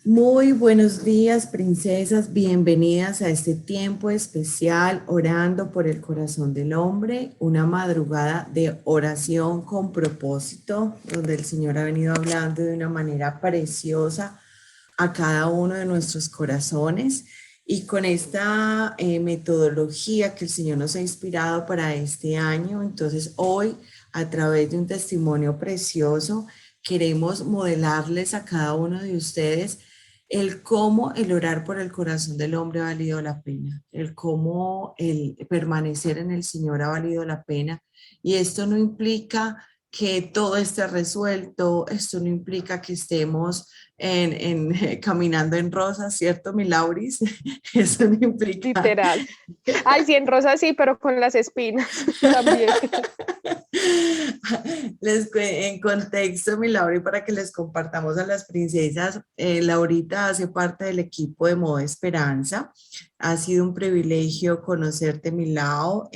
Muy buenos días, princesas. Bienvenidas a este tiempo especial orando por el corazón del hombre, una madrugada de oración con propósito, donde el Señor ha venido hablando de una manera preciosa a cada uno de nuestros corazones. Y con esta metodología que el Señor nos ha inspirado para este año, entonces hoy, a través de un testimonio precioso, queremos modelarles a cada uno de ustedes el cómo el orar por el corazón del hombre ha valido la pena, el cómo el permanecer en el Señor ha valido la pena. Y esto no implica que todo esté resuelto, esto no implica que estemos caminando en rosas, ¿cierto, mi Lauris? Eso no implica. Literal. Ay, sí, en rosa sí, pero con las espinas también. En contexto, mi Lauri, para que les compartamos a las princesas, Laurita hace parte del equipo de Modo Esperanza. Ha sido un privilegio conocerte, mi Lau.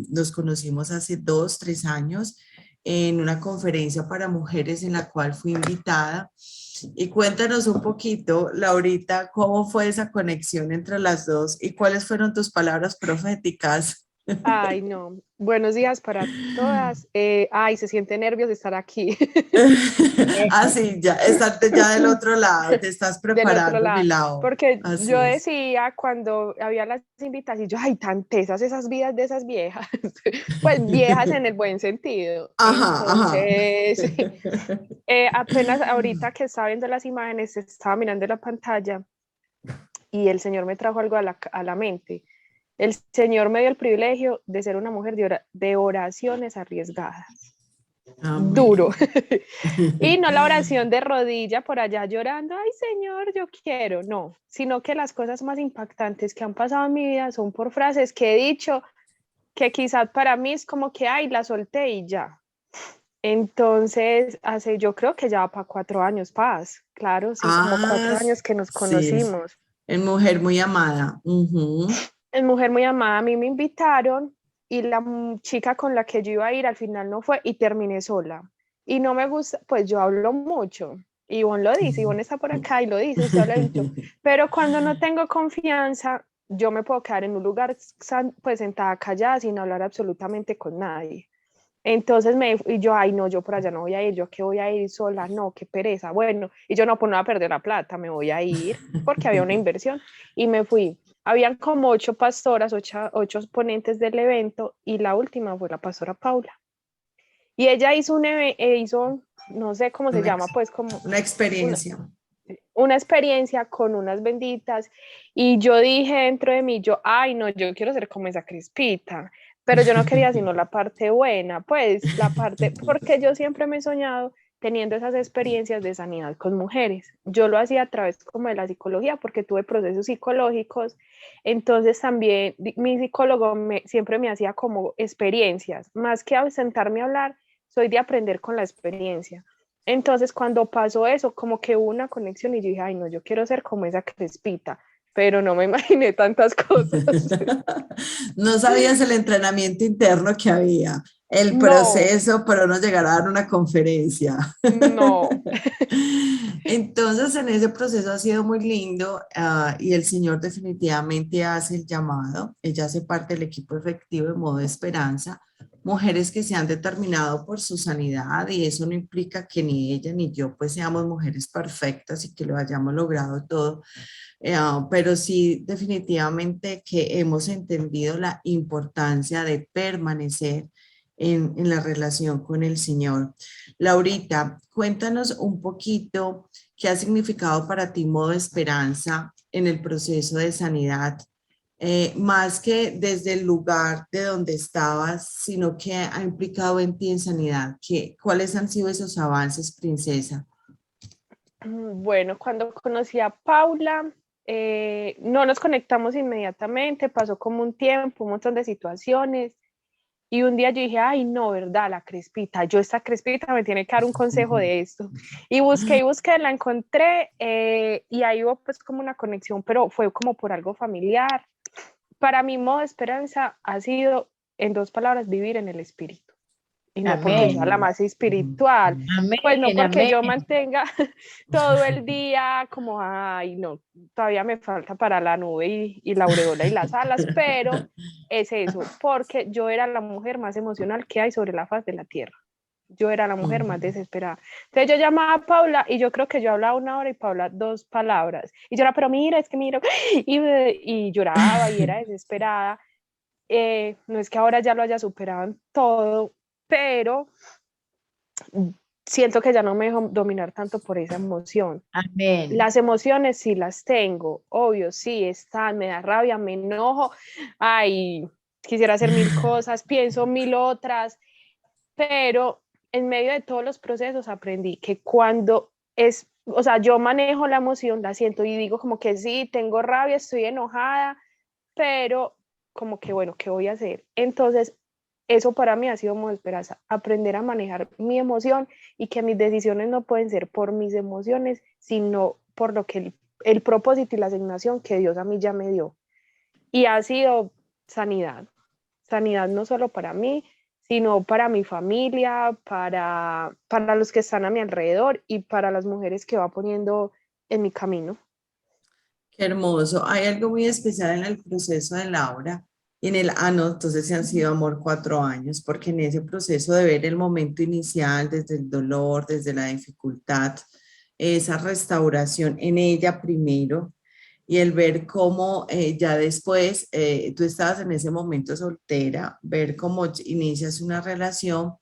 Nos conocimos hace 2, 3 años en una conferencia para mujeres en la cual fui invitada. Y cuéntanos un poquito, Laurita, cómo fue esa conexión entre las dos y cuáles fueron tus palabras proféticas. Ay, no. Buenos días para todas. Ay, se siente nervios de estar aquí. Ah, sí, ya estás ya del otro lado, te estás Del otro preparando, mi lado. lado. Porque Así yo es. decía cuando había las invitaciones, yo, ay, tan tesas esas vidas de esas viejas. Pues viejas en el buen sentido. Ajá, ajá. Entonces, apenas ahorita que estaba viendo las imágenes, estaba mirando la pantalla y el Señor me trajo algo a la mente. El Señor me dio el privilegio de ser una mujer de oraciones arriesgadas. Duro. Amén. Y no la oración de rodilla por allá llorando, ay Señor, yo quiero, no, sino que las cosas más impactantes que han pasado en mi vida son por frases que he dicho que quizás para mí es como que, ay, la solté y ya. Entonces, hace, yo creo que ya va para 4 años, Paz. Claro, sí, como Ah, 4 años que nos sí, conocimos. es mujer muy amada. Ujú. Es mujer muy amada, a mí me invitaron y la chica con la que yo iba a ir al final no fue y terminé sola. Y no me gusta, pues yo hablo mucho. Ivonne lo dice, Ivonne está por acá y lo dice, usted habla mucho. Pero cuando no tengo confianza, yo me puedo quedar en un lugar pues sentada callada sin hablar absolutamente con nadie. Entonces y yo, ay no, yo por allá no voy a ir, yo qué voy a ir sola, no, qué pereza. Bueno, y yo no, pues no voy a perder la plata, me voy a ir porque había una inversión y me fui. Habían como 8 pastoras, 8 ponentes del evento y la última fue la pastora Paula. Y ella hizo, no sé cómo se Una, llama, pues como una una, experiencia. una experiencia con unas benditas y yo dije dentro de mí, yo, ay no, yo quiero ser como esa Crispita, pero yo no quería sino la parte buena, pues la parte, porque yo siempre me he soñado teniendo esas experiencias de sanidad con mujeres. Yo lo hacía a través como de la psicología porque tuve procesos psicológicos, entonces también mi psicólogo siempre me hacía como experiencias, más que sentarme a hablar, soy de aprender con la experiencia. Entonces, cuando pasó eso, como que hubo una conexión y yo dije, ay, no, yo quiero ser como esa Crespita, pero no me imaginé tantas cosas. No sabías el entrenamiento interno que había, el No, proceso para no llegar a dar una conferencia. no. Entonces, en ese proceso ha sido muy lindo, y el Señor definitivamente hace el llamado. Ella hace parte del equipo efectivo de Modo Esperanza, mujeres que se han determinado por su sanidad y eso no implica que ni ella ni yo pues seamos mujeres perfectas y que lo hayamos logrado todo, pero sí definitivamente que hemos entendido la importancia de permanecer en la relación con el Señor. Laurita, cuéntanos un poquito qué ha significado para ti Modo Esperanza en el proceso de sanidad, más que desde el lugar de donde estabas, sino que ha implicado en ti en sanidad. ¿Cuáles han sido esos avances, princesa? Bueno, cuando conocí a Paula, no nos conectamos inmediatamente, pasó como un tiempo, un montón de situaciones. Y un día yo dije, ay, no, ¿verdad? La Crespita, yo esta Crespita me tiene que dar un consejo de esto. Y busqué, la encontré y ahí hubo pues como una conexión, pero fue como por algo familiar. Para mi modo de esperanza ha sido, en 2 palabras, vivir en el espíritu. y no porque sea la más espiritual, pues no Amén, porque yo amén. mantenga todo el día como, ay, no, todavía me falta para la nube y la aureola y las alas, pero es eso, porque yo era la mujer más emocional que hay sobre la faz de la tierra. Yo era la mujer más desesperada. Entonces yo llamaba a Paula y yo creo que yo hablaba 1 hora y Paula 2 palabras. Y yo era, pero mira, es que mira, y lloraba y era desesperada. No es que ahora ya lo haya superado en todo, pero siento que ya no me dejo dominar tanto por esa emoción. Amén. Las emociones sí las tengo, obvio, sí están, me da rabia, me enojo, ay, quisiera hacer 1000 cosas, pienso 1000 otras, pero en medio de todos los procesos aprendí que cuando es, o sea, yo manejo la emoción, la siento y digo como que sí, tengo rabia, estoy enojada, pero como que bueno, ¿qué voy a hacer? Entonces, eso para mí ha sido muy esperanza, aprender a manejar mi emoción y que mis decisiones no pueden ser por mis emociones, sino por lo que el propósito y la asignación que Dios a mí ya me dio. Y ha sido sanidad, sanidad no solo para mí, sino para mi familia, para los que están a mi alrededor y para las mujeres que va poniendo en mi camino. Qué hermoso. Hay algo muy especial en el proceso de Laura y en el, no, entonces se han sido amor 4 años, porque en ese proceso de ver el momento inicial, desde el dolor, desde la dificultad, esa restauración en ella primero y el ver cómo ya después tú estabas en ese momento soltera, ver cómo inicias una relación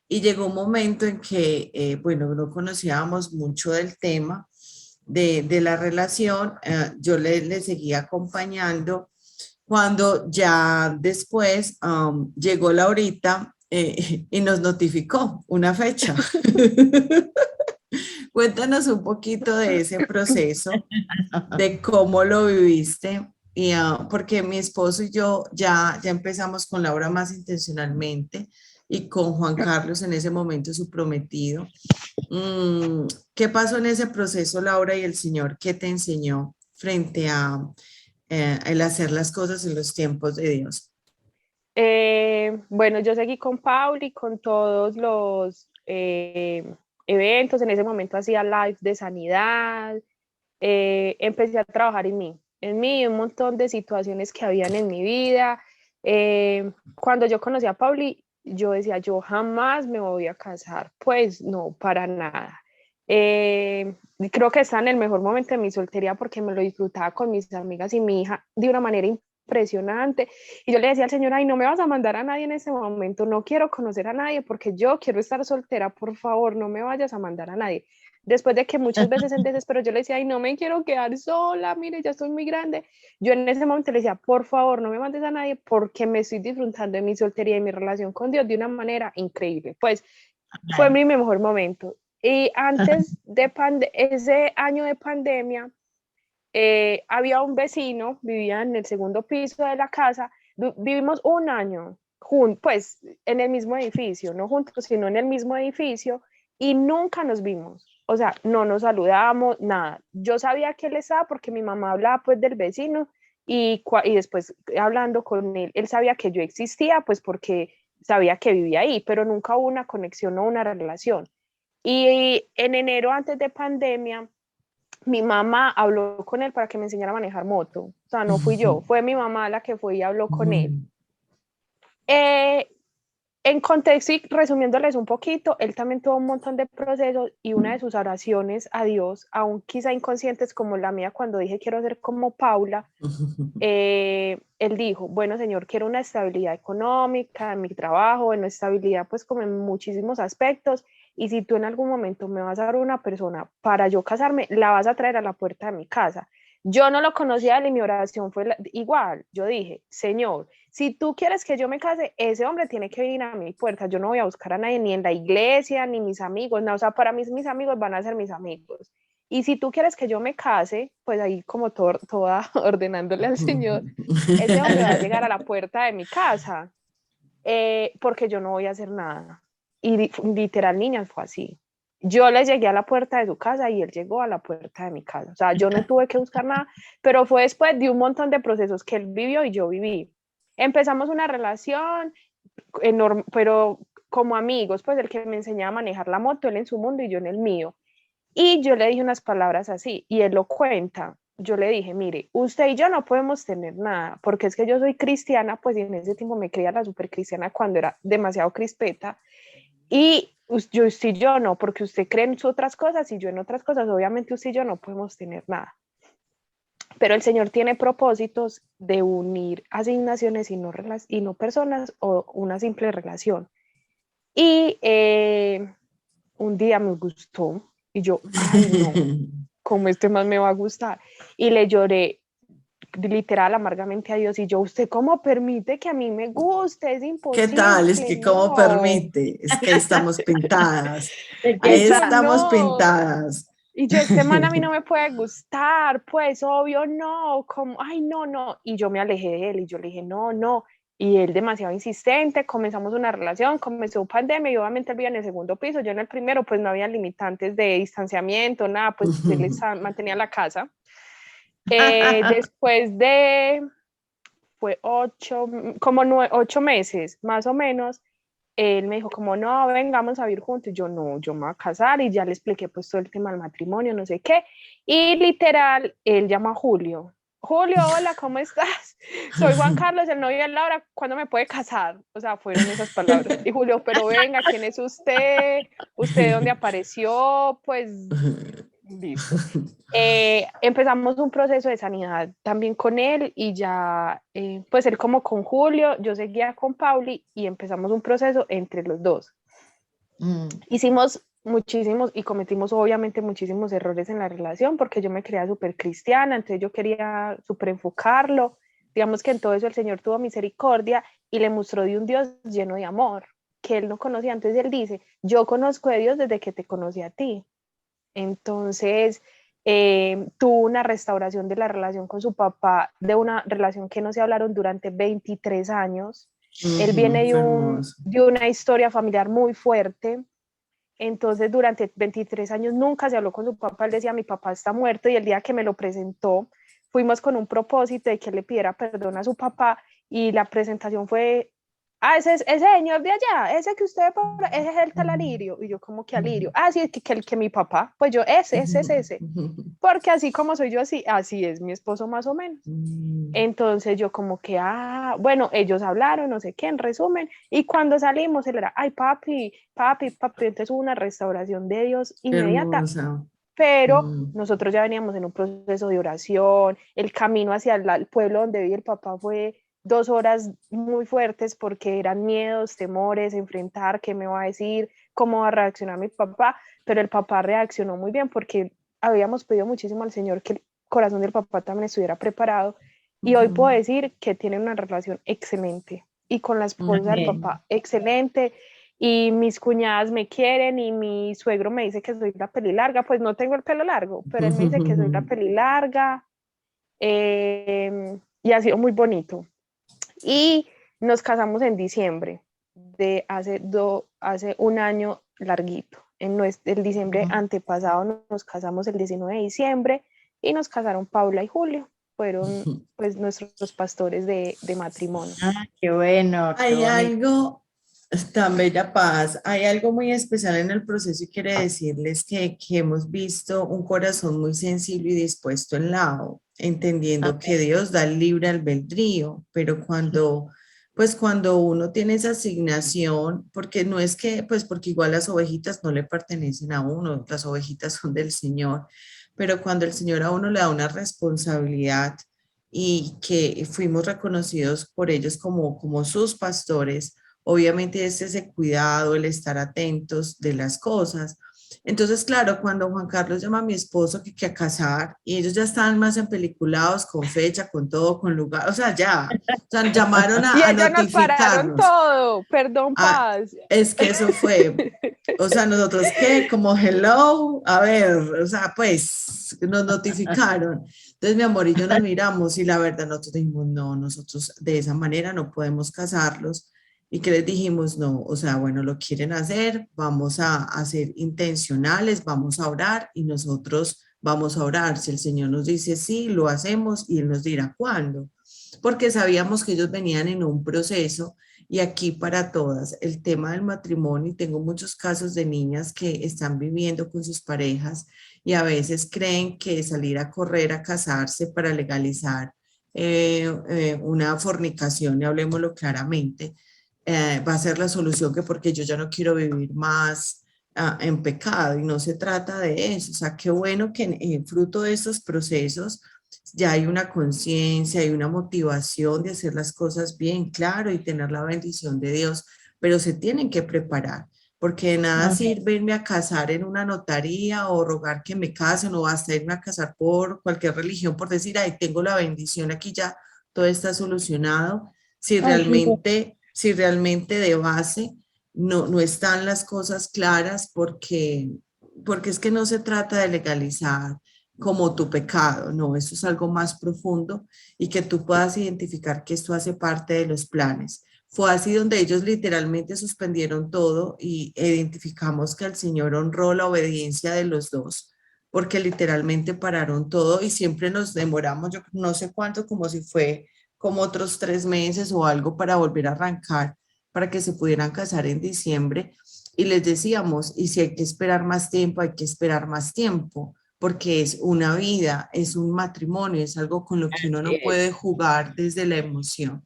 y llegó un momento en que, bueno, no conocíamos mucho del tema de la relación, yo le seguía acompañando cuando ya después llegó Laurita y nos notificó una fecha. Cuéntanos un poquito de ese proceso, de cómo lo viviste, y, porque mi esposo y yo ya empezamos con Laura más intencionalmente y con Juan Carlos en ese momento su prometido. ¿Qué pasó en ese proceso, Laura, y el Señor qué te enseñó frente a el hacer las cosas en los tiempos de Dios? Bueno, yo seguí con Pauli, con todos los eventos, en ese momento hacía live de sanidad, empecé a trabajar en mí y un montón de situaciones que habían en mi vida. Cuando yo conocí a Pauli, yo decía, yo jamás me voy a casar, pues no, para nada. Creo que está en el mejor momento de mi soltería porque me lo disfrutaba con mis amigas y mi hija de una manera impresionante. Y yo le decía al Señor, ay, no me vas a mandar a nadie en ese momento, no quiero conocer a nadie porque yo quiero estar soltera, por favor, no me vayas a mandar a nadie. Después de que muchas veces en desespero yo le decía, ay, no me quiero quedar sola, mire, ya estoy muy grande. Yo en ese momento le decía, por favor, no me mandes a nadie porque me estoy disfrutando de mi soltería y mi relación con Dios de una manera increíble. Pues fue mi mejor momento. Y antes de ese año de pandemia, había un vecino, vivía en el segundo piso de la casa, vivimos un año pues en el mismo edificio, no juntos, sino en el mismo edificio, y nunca nos vimos. O sea, no nos saludamos, nada. Yo sabía que él estaba porque mi mamá hablaba pues del vecino y después hablando con él, él sabía que yo existía pues porque sabía que vivía ahí, pero nunca hubo una conexión o una relación. Y en enero, antes de pandemia, mi mamá habló con él para que me enseñara a manejar moto. O sea, no fui yo, fue mi mamá la que fue y habló con él. Eh, en contexto y resumiéndoles un poquito, él también tuvo un montón de procesos y una de sus oraciones a Dios, aún quizá inconscientes como la mía cuando dije quiero ser como Paula, él dijo, bueno Señor, quiero una estabilidad económica en mi trabajo, una estabilidad pues como en muchísimos aspectos, y si tú en algún momento me vas a dar una persona para yo casarme, la vas a traer a la puerta de mi casa. Yo no lo conocía y mi oración fue igual, yo dije, Señor, si tú quieres que yo me case, ese hombre tiene que venir a mi puerta, yo no voy a buscar a nadie ni en la iglesia, ni mis amigos, no, o sea, para mí mis amigos van a ser mis amigos. Y si tú quieres que yo me case, pues ahí como toda ordenándole al Señor, ese hombre va a llegar a la puerta de mi casa, porque yo no voy a hacer nada. Y literal, niñas, fue así. Yo le llegué a la puerta de su casa y él llegó a la puerta de mi casa. O sea, yo no tuve que buscar nada, pero fue después de un montón de procesos que él vivió y yo viví. Empezamos una relación enorme, pero como amigos, pues el que me enseñaba a manejar la moto, él en su mundo y yo en el mío. Y yo le dije unas palabras así, y él lo cuenta. Yo le dije, mire, usted y yo no podemos tener nada, porque es que yo soy cristiana, pues y en ese tiempo me creía la super cristiana cuando era demasiado crispeta, y usted y yo no, porque usted cree en otras cosas y yo en otras cosas, obviamente usted y yo no podemos tener nada. Pero el Señor tiene propósitos de unir asignaciones y no personas o una simple relación. Y un día me gustó y yo, ay no, ¿cómo este más me va a gustar? Y le lloré literal amargamente a Dios y yo, ¿usted cómo permite que a mí me guste? Es ¿Qué tal? Es imposible, que cómo no. permite, es que ahí estamos pintadas, Y ahí yo, estamos no. pintadas. Y yo, este man a mí no me puede gustar, pues obvio no, como, ay no, no. Y yo me alejé de él y yo le dije, no, no. Y él demasiado insistente, comenzamos una relación, comenzó pandemia y obviamente él vivía en el segundo piso, yo en el primero pues no había limitantes de distanciamiento, nada, pues él mantenía la casa. Después de, fue 8 meses más o menos, él me dijo como, no, vengamos a vivir juntos. Y yo, no, yo me voy a casar y ya le expliqué pues todo el tema del matrimonio, no sé qué. Y literal, él llama a Julio. Julio, hola, ¿cómo estás? Soy Juan Carlos, el novio de Laura, ¿cuándo me puede casar? O sea, fueron esas palabras. Y Julio, pero venga, ¿quién es usted? ¿Usted de dónde apareció? Pues listo. Empezamos un proceso de sanidad también con él y ya, pues él como con Julio, yo seguía con Pauli y empezamos un proceso entre los dos. Hicimos muchísimos y cometimos obviamente muchísimos errores en la relación porque yo me creía súper cristiana, entonces yo quería súper enfocarlo. Digamos que en todo eso el Señor tuvo misericordia y le mostró de un Dios lleno de amor que él no conocía. Entonces él dice, yo conozco a Dios desde que te conocí a ti. Entonces, tuvo una restauración de la relación con su papá, de una relación que no se hablaron durante 23 años. Él viene Hermoso. de una historia familiar muy fuerte. Entonces, durante 23 años nunca se habló con su papá. Él decía, mi papá está muerto, y el día que me lo presentó, fuimos con un propósito de que le pidiera perdón a su papá, y la presentación fue, ese señor de allá, ese que usted, ese es el tal Alirio. Y yo, como que Alirio, sí, es que mi papá, pues yo, ese es ese. Porque así como soy yo, así es mi esposo más o menos. Entonces yo como que, bueno, ellos hablaron, no sé qué, en resumen, y cuando salimos él era, ay, papi, papi, papi. Entonces hubo una restauración de Dios inmediata, Hermosa. pero nosotros ya veníamos en un proceso de oración. El camino hacia el pueblo donde vive el papá fue 2 horas muy fuertes porque eran miedos, temores, enfrentar qué me va a decir, cómo va a reaccionar mi papá, pero el papá reaccionó muy bien porque habíamos pedido muchísimo al Señor que el corazón del papá también estuviera preparado, y hoy puedo decir que tienen una relación excelente, y con la esposa del papá excelente, y mis cuñadas me quieren y mi suegro me dice que soy la pelilarga. Pues no tengo el pelo largo, pero él me dice que soy la pelilarga, y ha sido muy bonito. Y nos casamos en diciembre de hace un año larguito. El diciembre antepasado nos casamos el 19 de diciembre y nos casaron Paula y Julio. Fueron pues nuestros pastores de matrimonio. Qué bueno, qué Hay bonito. algo tan bella paz, hay algo muy especial en el proceso y quiere decirles que hemos visto un corazón muy sensible y dispuesto en lado, entendiendo que Dios da el libre albedrío, pero cuando uno tiene esa asignación, porque no es que, pues porque igual las ovejitas no le pertenecen a uno, las ovejitas son del Señor, pero cuando el Señor a uno le da una responsabilidad y que fuimos reconocidos por ellos como sus pastores, obviamente es ese cuidado, el estar atentos de las cosas. Entonces, claro, cuando Juan Carlos llama a mi esposo que a casar, y ellos ya estaban más empeliculados, con fecha, con todo, con lugar, o sea, llamaron Y a ellos nos pararon notificarnos. todo, perdón, Ah, paz. es que eso fue, o sea, nosotros qué, como hello, a ver, o sea, pues nos notificaron. Entonces mi amor y yo nos miramos y la verdad nosotros dijimos, no, nosotros de esa manera no podemos casarlos. Y que les dijimos, no, o sea, bueno, lo quieren hacer, vamos a ser intencionales, vamos a orar y nosotros vamos a orar. Si el Señor nos dice sí, lo hacemos y Él nos dirá cuándo. Porque sabíamos que ellos venían en un proceso Y aquí para todas, el tema del matrimonio, y tengo muchos casos de niñas que están viviendo con sus parejas y a veces creen que salir a correr, a casarse para legalizar una fornicación, y hablemoslo claramente, va a ser la solución, que porque yo ya no quiero vivir más en pecado, y no se trata de eso. O sea, qué bueno que fruto de estos procesos ya hay una conciencia, hay una motivación de hacer las cosas bien, claro, y tener la bendición de Dios, pero se tienen que preparar, porque de nada sirve irme a casar en una notaría o rogar que me casen, o hasta irme a casar por cualquier religión, por decir, ay, tengo la bendición, aquí ya todo está solucionado, si realmente de base no están las cosas claras, porque es que no se trata de legalizar como tu pecado, no, eso es algo más profundo, y que tú puedas identificar que esto hace parte de los planes. Fue así donde ellos literalmente suspendieron todo y identificamos que el Señor honró la obediencia de los dos, porque literalmente pararon todo y siempre nos demoramos, yo no sé cuánto, como si fue como otros 3 meses o algo para volver a arrancar, para que se pudieran casar en diciembre. Y les decíamos, y si hay que esperar más tiempo, hay que esperar más tiempo, porque es una vida, es un matrimonio, es algo con lo que uno Así no es. puede jugar desde la emoción.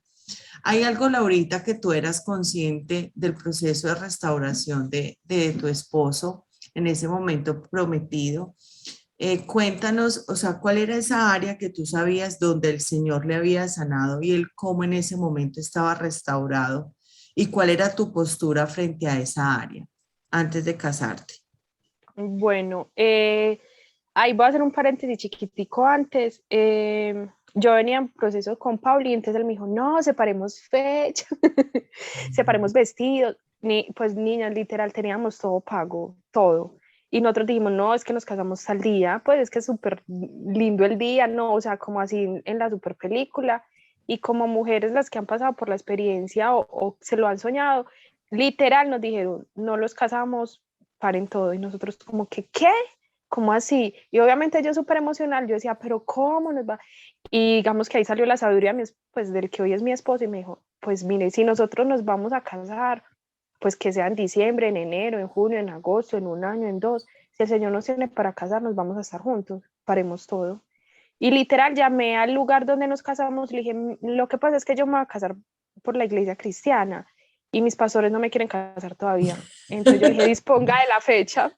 ¿Hay algo, Laurita, que tú eras consciente del proceso de restauración de tu esposo en ese momento prometido? Cuéntanos, o sea, ¿cuál era esa área que tú sabías donde el Señor le había sanado y él cómo en ese momento estaba restaurado? ¿Y cuál era tu postura frente a esa área antes de casarte? Bueno, ahí voy a hacer un paréntesis chiquitico antes. Yo venía en proceso con Pauli, y entonces él me dijo, no, separemos fecha, separemos vestidos. Pues niñas, literal, teníamos todo pago, todo. Y nosotros dijimos, no, es que nos casamos al día, pues es que es súper lindo el día, no, o sea, como así en la super película. Y como mujeres las que han pasado por la experiencia o se lo han soñado, literal nos dijeron, no los casamos, paren todo. Y nosotros como que, ¿qué? ¿Cómo así? Y obviamente yo súper emocional, yo decía, pero ¿cómo nos va? Y digamos que ahí salió la sabiduría, pues del que hoy es mi esposo, y me dijo, pues mire, si nosotros nos vamos a casar, pues que sea en diciembre, en enero, en junio, en agosto, en un año, en dos, si el Señor nos tiene para casarnos, vamos a estar juntos, paremos todo. Y literal llamé al lugar donde nos casamos y le dije, lo que pasa es que yo me voy a casar por la iglesia cristiana y mis pastores no me quieren casar todavía. Entonces yo le dije, disponga de la fecha.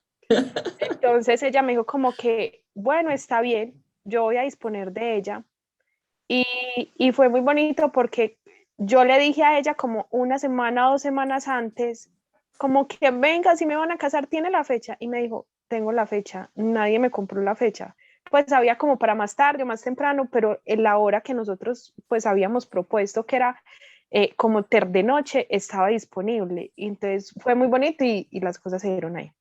Entonces ella me dijo como que, bueno, está bien, yo voy a disponer de ella. Y, y fue muy bonito porque yo le dije a ella como una semana o 2 semanas antes, como que venga, si me van a casar, tiene la fecha. Y me dijo, tengo la fecha, nadie me compró la fecha. Pues había como para más tarde o más temprano, pero en la hora que nosotros pues habíamos propuesto, que era como de noche, estaba disponible. Y entonces fue muy bonito y las cosas se dieron ahí.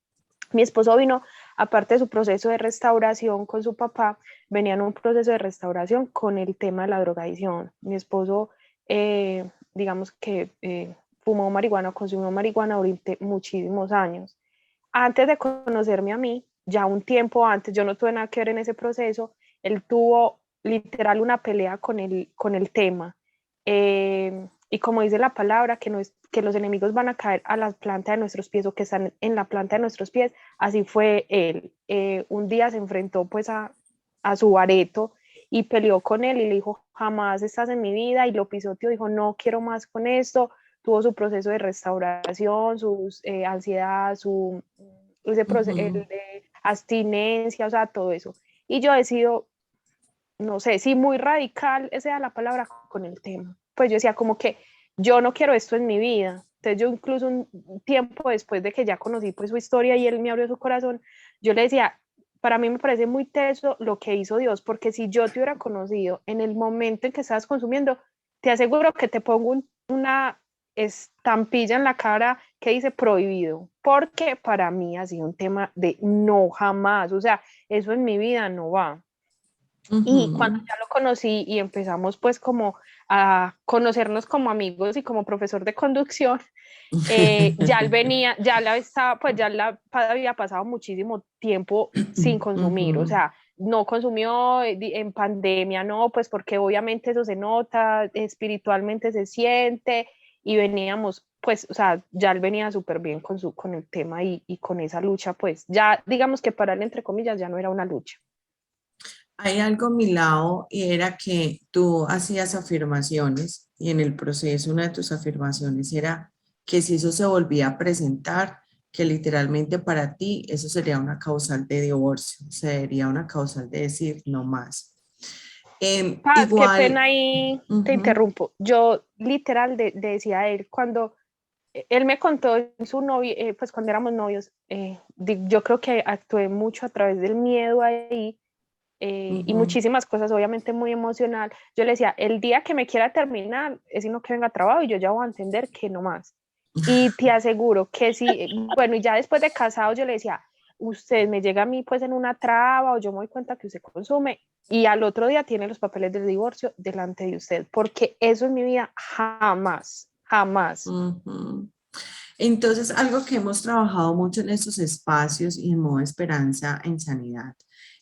Mi esposo vino, aparte de su proceso de restauración con su papá, venía en un proceso de restauración con el tema de la drogadicción. Mi esposo, digamos que fumó marihuana, consumió marihuana durante muchísimos años. Antes de conocerme a mí, ya un tiempo antes, yo no tuve nada que ver en ese proceso, él tuvo literal una pelea con el tema. Y como dice la palabra, que, no es, que los enemigos van a caer a la planta de nuestros pies o que están en la planta de nuestros pies, así fue él. Un día se enfrentó pues a su bareto y peleó con él y le dijo, jamás estás en mi vida, y lo pisoteó, dijo, no quiero más con esto. Tuvo su proceso de restauración, su ansiedad, ese proceso, el Ujú. de abstinencia, o sea, todo eso. Y yo decido, no sé, si muy radical, esa era la palabra, con el tema. Pues yo decía como que yo no quiero esto en mi vida. Entonces yo incluso un tiempo después de que ya conocí pues su historia y él me abrió su corazón, yo le decía, para mí me parece muy teso lo que hizo Dios, porque si yo te hubiera conocido en el momento en que estabas consumiendo, te aseguro que te pongo una estampilla en la cara que dice prohibido, porque para mí ha sido un tema de no jamás, o sea, eso en mi vida no va. Y cuando Ujú. ya lo conocí y empezamos pues como a conocernos como amigos y como profesor de conducción, ya él venía, ya la estaba, pues ya la había pasado muchísimo tiempo sin consumir, o Ujú. sea, no consumió en pandemia, no, pues porque obviamente eso se nota, espiritualmente se siente, y veníamos, pues, o sea, ya él venía súper bien con el tema y con esa lucha, pues, ya digamos que para él, entre comillas, ya no era una lucha. Hay algo a mi lado y era que tú hacías afirmaciones y en el proceso una de tus afirmaciones era que si eso se volvía a presentar, que literalmente para ti eso sería una causal de divorcio, sería una causal de decir no más. Paz, qué pena Igual, ahí te ujú, interrumpo. Yo literal decía a él, cuando él me contó en su novio, pues cuando éramos novios, yo creo que actué mucho a través del miedo ahí y ujú. muchísimas cosas, obviamente muy emocional. Yo le decía, el día que me quiera terminar, es sino que venga a trabajo y yo ya voy a entender que no más. Y te aseguro que sí, bueno, y ya después de casado yo le decía, usted me llega a mí pues en una traba o yo me doy cuenta que usted consume y al otro día tiene los papeles del divorcio delante de usted, porque eso en mi vida jamás, jamás. Ujú. Entonces, algo que hemos trabajado mucho en estos espacios y en modo esperanza en sanidad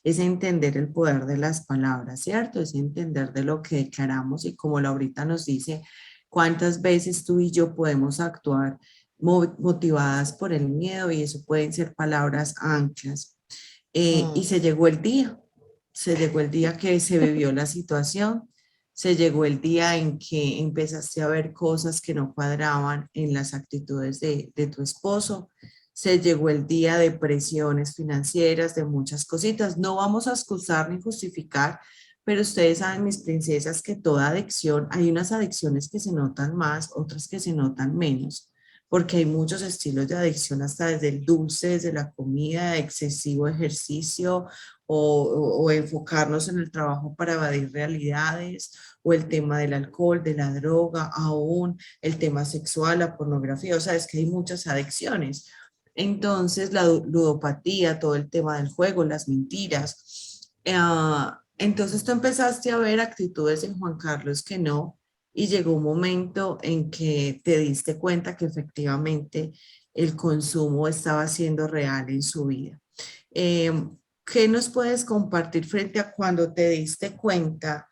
es entender el poder de las palabras, ¿cierto? Es entender de lo que declaramos y como Laurita nos dice, cuántas veces tú y yo podemos actuar motivadas por el miedo y eso pueden ser palabras anclas. Y Mm. se llegó el día que se vivió la situación, se llegó el día en que empezaste a ver cosas que no cuadraban en las actitudes de tu esposo, se llegó el día de presiones financieras, de muchas cositas. No vamos a excusar ni justificar, pero ustedes saben, mis princesas, que toda adicción, hay unas adicciones que se notan más, otras que se notan menos porque hay muchos estilos de adicción, hasta desde el dulce, desde la comida, excesivo ejercicio o enfocarnos en el trabajo para evadir realidades, o el tema del alcohol, de la droga, aún el tema sexual, la pornografía, o sea, es que hay muchas adicciones. Entonces, la ludopatía, todo el tema del juego, las mentiras. Entonces, tú empezaste a ver actitudes en Juan Carlos que no, y llegó un momento en que te diste cuenta que efectivamente el consumo estaba siendo real en su vida. Eh, ¿Qué nos puedes compartir frente a cuando te diste cuenta?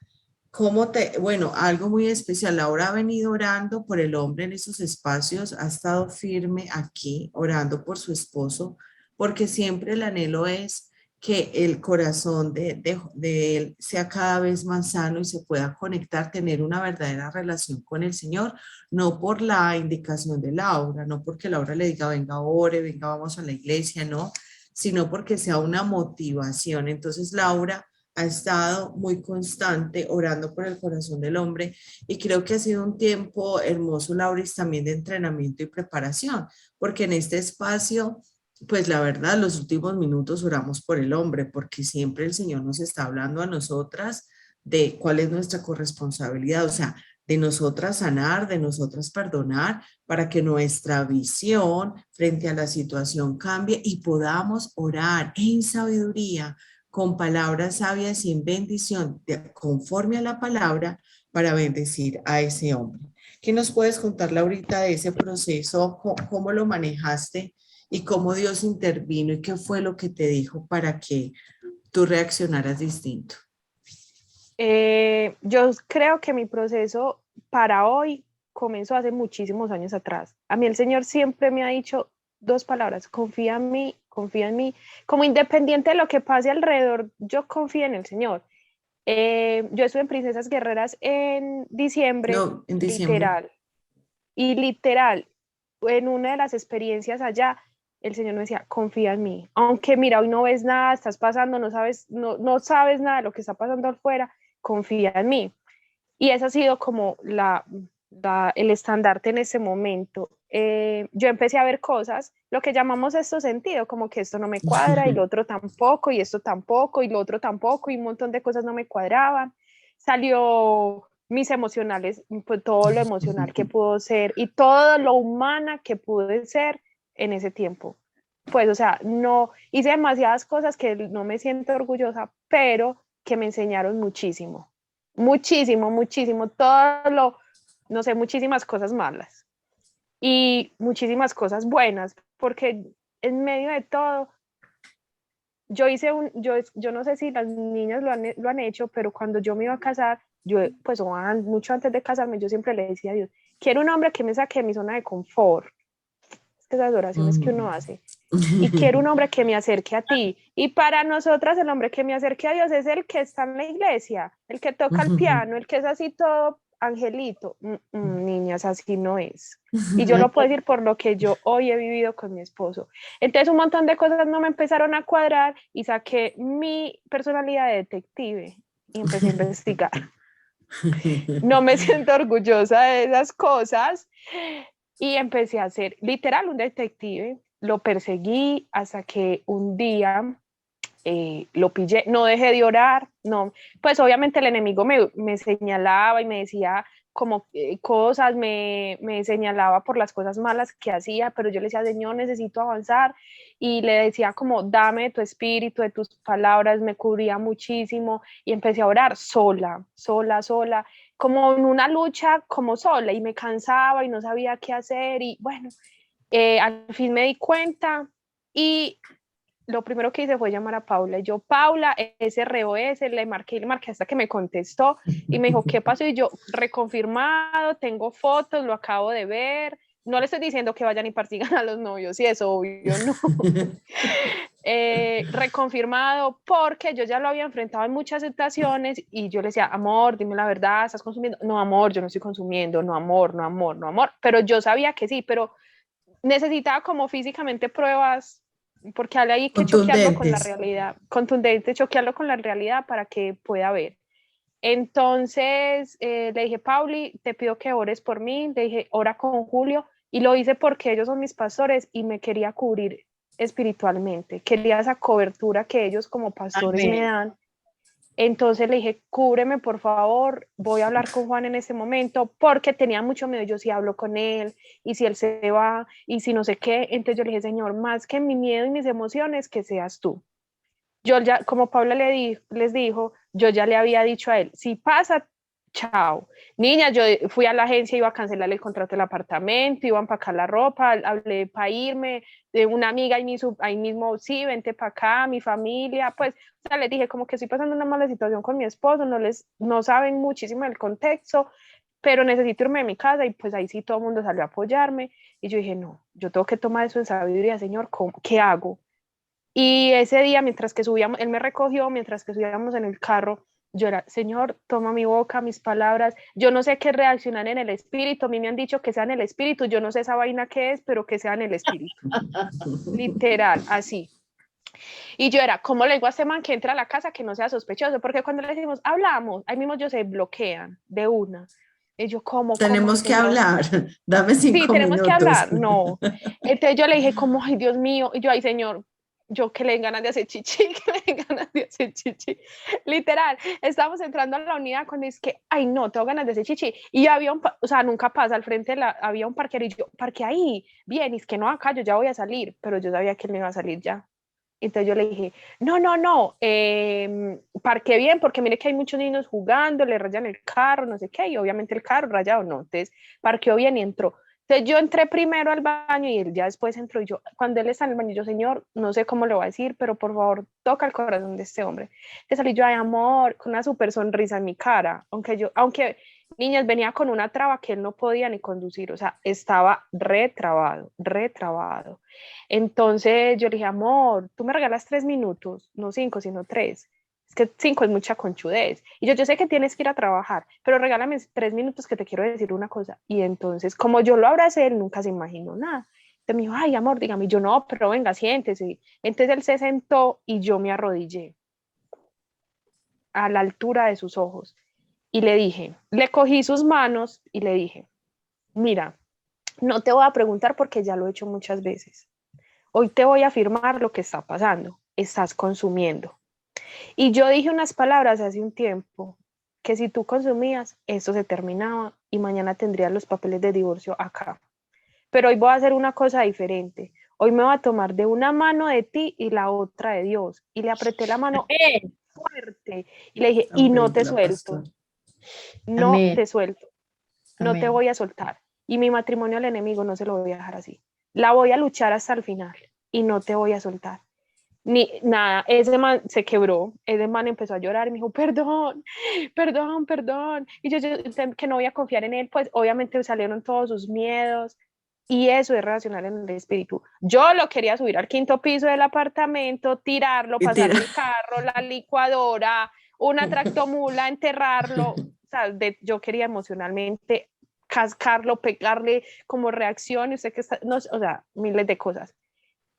Bueno, algo muy especial, Laura ha venido orando por el hombre en esos espacios, ha estado firme aquí, orando por su esposo, porque siempre el anhelo es que el corazón de él sea cada vez más sano y se pueda conectar, tener una verdadera relación con el Señor, no por la indicación de Laura, no porque Laura le diga, venga, ore, venga, vamos a la iglesia, no, sino porque sea una motivación. Entonces, Laura ha estado muy constante orando por el corazón del hombre y creo que ha sido un tiempo hermoso, Lauris, también de entrenamiento y preparación, porque en este espacio, pues la verdad, los últimos minutos oramos por el hombre, porque siempre el Señor nos está hablando a nosotras de cuál es nuestra corresponsabilidad, o sea, de nosotras sanar, de nosotras perdonar, para que nuestra visión frente a la situación cambie y podamos orar en sabiduría con palabras sabias y en bendición, conforme a la palabra, para bendecir a ese hombre. ¿Qué nos puedes contar, Laurita, de ese proceso? ¿Cómo lo manejaste y cómo Dios intervino y qué fue lo que te dijo para que tú reaccionaras distinto? Yo creo que mi proceso para hoy comenzó hace muchísimos años atrás. A mí el Señor siempre me ha dicho dos palabras, confía en mí. Como independiente de lo que pase alrededor, yo confío en el Señor. Yo estuve en Princesas Guerreras en diciembre, No, en diciembre. literal, y literal, en una de las experiencias allá, el Señor me decía, confía en mí. Aunque mira, hoy no ves nada, estás pasando, no sabes nada de lo que está pasando afuera, confía en mí. Y ese ha sido como el estandarte en ese momento. Yo empecé a ver cosas, lo que llamamos esto sentido, como que esto no me cuadra y lo otro tampoco, y esto tampoco, y lo otro tampoco, y un montón de cosas no me cuadraban. Salió mis emocionales, pues todo lo emocional que pudo ser y todo lo humana que pude ser en ese tiempo. Pues, o sea, no hice demasiadas cosas que no me siento orgullosa, pero que me enseñaron muchísimo, muchísimo, muchísimo, no sé, muchísimas cosas malas y muchísimas cosas buenas, porque en medio de todo, yo no sé si las niñas lo han hecho, pero cuando yo me iba a casar, yo, pues mucho antes de casarme, yo siempre le decía a Dios, quiero un hombre que me saque de mi zona de confort. Es que esas oraciones que uno hace. Y quiero un hombre que me acerque a ti. Y para nosotras el hombre que me acerque a Dios es el que está en la iglesia, el que toca el piano, el que es así todo angelito. Niñas, así no es. Y yo lo puedo decir por lo que yo hoy he vivido con mi esposo. Entonces un montón de cosas no me empezaron a cuadrar y saqué mi personalidad de detective y empecé a investigar. No me siento orgullosa de esas cosas y empecé a ser literal un detective. Lo perseguí hasta que un día lo pillé, no dejé de orar, no, pues obviamente el enemigo me señalaba y me decía como cosas, me señalaba por las cosas malas que hacía, pero yo le decía, Señor, necesito avanzar, y le decía como, dame de tu espíritu, de tus palabras, me cubría muchísimo, y empecé a orar sola, sola, sola, como en una lucha, como sola, y me cansaba y no sabía qué hacer, y bueno, al fin me di cuenta, y lo primero que hice fue llamar a Paula. Y yo, Paula, SROS, le marqué hasta que me contestó y me dijo, ¿qué pasó? Y yo, reconfirmado, tengo fotos, lo acabo de ver. No le estoy diciendo que vayan y persigan a los novios, y eso, obvio, no. Reconfirmado, porque yo ya lo había enfrentado en muchas situaciones y yo le decía, amor, dime la verdad, ¿estás consumiendo? No, amor, yo no estoy consumiendo, no, amor, no, amor, no, amor. Pero yo sabía que sí, pero necesitaba como físicamente pruebas, porque hay que choquearlo con la Contundentes. realidad, contundente, choquearlo con la realidad para que pueda ver. Entonces le dije, Pauli, te pido que ores por mí, le dije, ora con Julio, y lo hice porque ellos son mis pastores y me quería cubrir espiritualmente, quería esa cobertura que ellos como pastores me Amén. dan. Entonces le dije, cúbreme por favor, voy a hablar con Juan en este momento, porque tenía mucho miedo, yo si hablo con él, y si él se va, y si no sé qué. Entonces yo le dije, Señor, más que mi miedo y mis emociones, que seas tú. Yo ya, como Paula les dijo, yo ya le había dicho a él, si pasa, chao. Niña, yo fui a la agencia, iba a cancelar el contrato del apartamento, iba a empacar la ropa, hablé para irme, de una amiga ahí mismo, sí, vente para acá, mi familia, pues, o sea, les dije como que estoy pasando una mala situación con mi esposo, no saben muchísimo el contexto, pero necesito irme de mi casa, y pues ahí sí todo el mundo salió a apoyarme, y yo dije, no, yo tengo que tomar eso en sabiduría, Señor, ¿qué hago? Y ese día, mientras que subíamos, él me recogió, mientras que subíamos en el carro, yo era, Señor, toma mi boca, mis palabras. Yo no sé qué reaccionar en el espíritu. A mí me han dicho que sea en el espíritu. Yo no sé esa vaina qué es, pero que sea en el espíritu. Literal, así. Y yo era, ¿cómo le digo a este man que entra a la casa que no sea sospechoso? Porque cuando le decimos, hablamos, ahí mismo ellos se bloquean de una. Y yo, ¿cómo que Tenemos que señor? hablar. Dame Sí, cinco tenemos que minutos. hablar. No. Entonces yo le dije, como, ay, Dios mío. Y yo, ay, Señor, yo que le den ganas de hacer chichi, que le den ganas de hacer chichi. Literal, estábamos entrando a la unidad cuando es que, ay, no, tengo ganas de hacer chichi. Y había o sea, nunca pasa, al frente había un parquero, y yo, parque ahí, bien, y es que no, acá yo ya voy a salir, pero yo sabía que él no iba a salir ya. Entonces yo le dije, no, no, no, parqué bien, porque mire que hay muchos niños jugando, le rayan el carro, no sé qué, y obviamente el carro rayado no. Entonces parqueó bien y entró. Entonces yo entré primero al baño y él ya después entró, y yo, cuando él está en el baño, yo, Señor, no sé cómo le voy a decir, pero por favor, toca el corazón de este hombre. Que salí yo, ay, amor, con una súper sonrisa en mi cara, aunque niñas, venía con una traba que él no podía ni conducir, o sea, estaba retrabado, retrabado. Entonces yo le dije, amor, tú me regalas 3 minutos, no 5, sino 3. Es que 5 es mucha conchudez. Y yo sé que tienes que ir a trabajar, pero regálame 3 minutos que te quiero decir una cosa. Y entonces, como yo lo abracé, él nunca se imaginó nada. Entonces me dijo, ay, amor, dígame. Y yo, no, pero venga, siéntese. Entonces él se sentó y yo me arrodillé a la altura de sus ojos. Y le dije, le cogí sus manos y le dije, mira, no te voy a preguntar porque ya lo he hecho muchas veces. Hoy te voy a afirmar lo que está pasando. Estás consumiendo. Y yo dije unas palabras hace un tiempo, que si tú consumías, esto se terminaba y mañana tendrías los papeles de divorcio acá. Pero hoy voy a hacer una cosa diferente. Hoy me voy a tomar de una mano de ti y la otra de Dios. Y le apreté la mano fuerte y le dije, y no te Amén, la suelto, pastora. no Amén, te suelto, no te amén. voy a soltar. Y mi matrimonio al enemigo no se lo voy a dejar así. La voy a luchar hasta el final y no te voy a soltar. Ni nada, ese man se quebró, ese man empezó a llorar y me dijo, perdón, perdón, perdón, y yo que no voy a confiar en él, pues obviamente salieron todos sus miedos, y eso es relacionar en el espíritu. Yo lo quería subir al quinto piso del apartamento, tirarlo, Y tira. pasarle el carro, la licuadora, una tractomula, enterrarlo, o sea, yo quería emocionalmente cascarlo, pegarle como reacción, y usted que está, no, o sea, miles de cosas.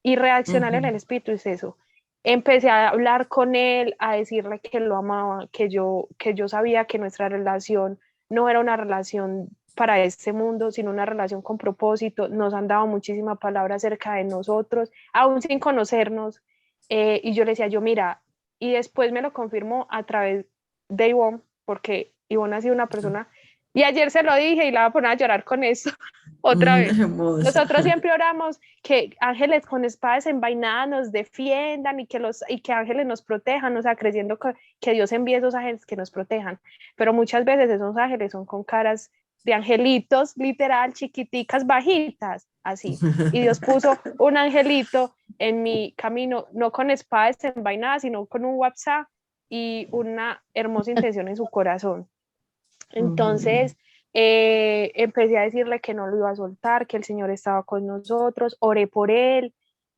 Y reaccionar en el espíritu es eso. Empecé a hablar con él, a decirle que lo amaba, que yo sabía que nuestra relación no era una relación para este mundo, sino una relación con propósito. Nos han dado muchísima palabra acerca de nosotros, aún sin conocernos. Y yo le decía, yo mira, y después me lo confirmó a través de Ivonne, porque Ivonne ha sido una persona, y ayer se lo dije y la voy a poner a llorar con eso otra vez. Hermosa. Nosotros siempre oramos que ángeles con espadas envainadas nos defiendan y que ángeles nos protejan, o sea, creyendo que Dios envíe esos ángeles que nos protejan. Pero muchas veces esos ángeles son con caras de angelitos, literal, chiquiticas, bajitas, así. Y Dios puso un angelito en mi camino, no con espadas envainadas, sino con un WhatsApp y una hermosa intención en su corazón. Entonces, empecé a decirle que no lo iba a soltar, que el Señor estaba con nosotros, oré por él.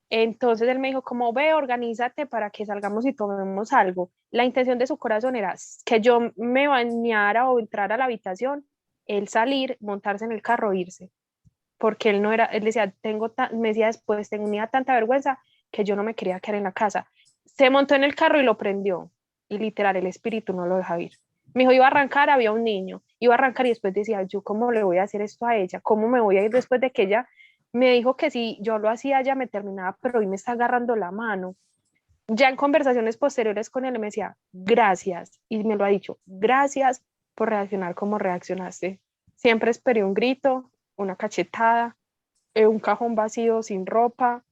Entonces él me dijo, como ve, organízate para que salgamos y tomemos algo. La intención de su corazón era que yo me bañara o entrara a la habitación, él salir, montarse en el carro, irse. Porque él no era, él decía, me decía después, tenía tanta vergüenza que yo no me quería quedar en la casa. Se montó en el carro y lo prendió. Y literal, el espíritu no lo deja ir. Me dijo, iba a arrancar, había un niño, iba a arrancar y después decía, yo cómo le voy a hacer esto a ella, cómo me voy a ir después de que ella me dijo que si yo lo hacía ella me terminaba, pero hoy me está agarrando la mano. Ya en conversaciones posteriores con él me decía, gracias, y me lo ha dicho, gracias por reaccionar como reaccionaste. Siempre esperé un grito, una cachetada, un cajón vacío sin ropa,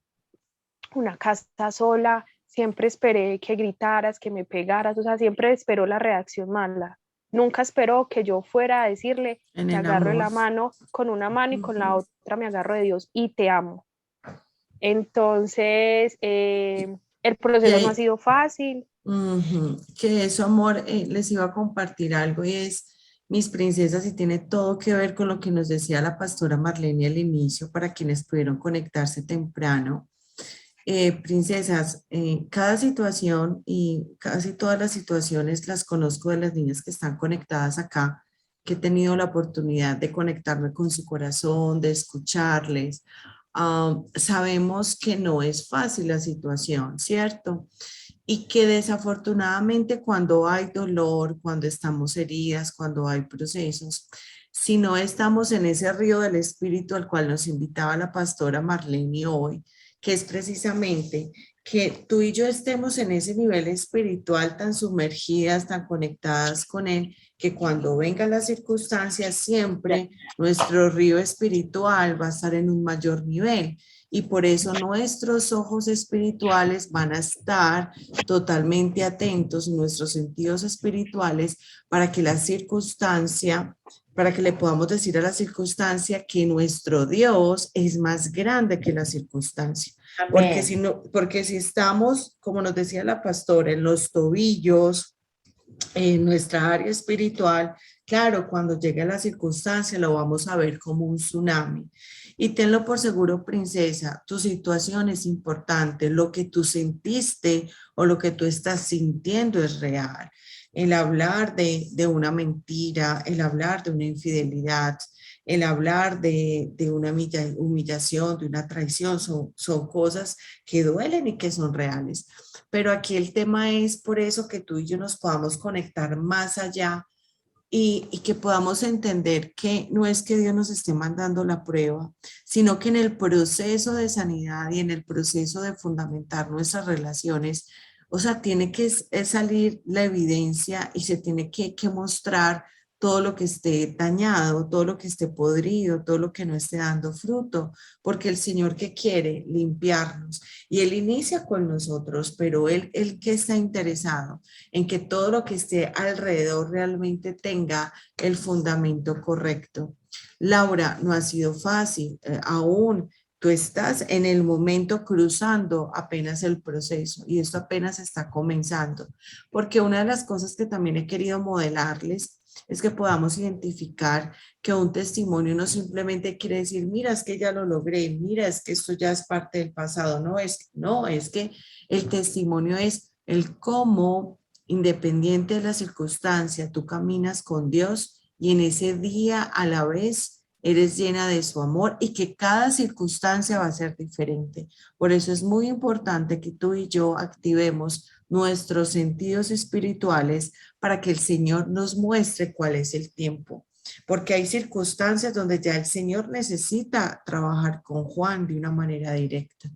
una casa sola, siempre esperé que gritaras, que me pegaras, o sea, siempre esperó la reacción mala. Nunca esperó que yo fuera a decirle, En te el agarro de amor. la mano con una mano y con la otra me agarro de Dios y te amo. Entonces, el Y proceso no ha ahí, sido fácil. que eso, amor, les iba a compartir algo y es, mis princesas, y tiene todo que ver con lo que nos decía la pastora Marlene al inicio, para quienes pudieron conectarse temprano. Princesas, cada situación y casi todas las situaciones las conozco de las niñas que están conectadas acá, que he tenido la oportunidad de conectarme con su corazón, de escucharles. Sabemos que no es fácil la situación, ¿cierto? Y que desafortunadamente cuando hay dolor, cuando estamos heridas, cuando hay procesos, si no estamos en ese río del espíritu al cual nos invitaba la pastora Marlene hoy, que es precisamente que tú y yo estemos en ese nivel espiritual tan sumergidas, tan conectadas con Él, que cuando vengan las circunstancias, siempre nuestro río espiritual va a estar en un mayor nivel. Y por eso nuestros ojos espirituales van a estar totalmente atentos, nuestros sentidos espirituales, para que la circunstancia, para que le podamos decir a la circunstancia que nuestro Dios es más grande que la circunstancia. Porque Amén. si, no, porque si estamos, como nos decía la pastora, en los tobillos, en nuestra área espiritual, claro, cuando llegue la circunstancia lo vamos a ver como un tsunami. Y tenlo por seguro, princesa, tu situación es importante, lo que tú sentiste o lo que tú estás sintiendo es real. El hablar de una mentira, el hablar de una infidelidad, el hablar de una humillación, de una traición, son cosas que duelen y que son reales. Pero aquí el tema es por eso que tú y yo nos podamos conectar más allá y que podamos entender que no es que Dios nos esté mandando la prueba, sino que en el proceso de sanidad y en el proceso de fundamentar nuestras relaciones, o sea, tiene que salir la evidencia y se tiene que mostrar todo lo que esté dañado, todo lo que esté podrido, todo lo que no esté dando fruto, porque el Señor que quiere limpiarnos y Él inicia con nosotros, pero Él que está interesado en que todo lo que esté alrededor realmente tenga el fundamento correcto. Laura, no ha sido fácil, aún Tú estás en el momento cruzando apenas el proceso y esto apenas está comenzando, porque una de las cosas que también he querido modelarles es que podamos identificar que un testimonio no simplemente quiere decir, mira, es que ya lo logré, mira, es que esto ya es parte del pasado, no, es que el testimonio es el cómo, independiente de la circunstancia, tú caminas con Dios y en ese día a la vez eres llena de su amor y que cada circunstancia va a ser diferente. Por eso es muy importante que tú y yo activemos nuestros sentidos espirituales para que el Señor nos muestre cuál es el tiempo. Porque hay circunstancias donde ya el Señor necesita trabajar con Juan de una manera directa.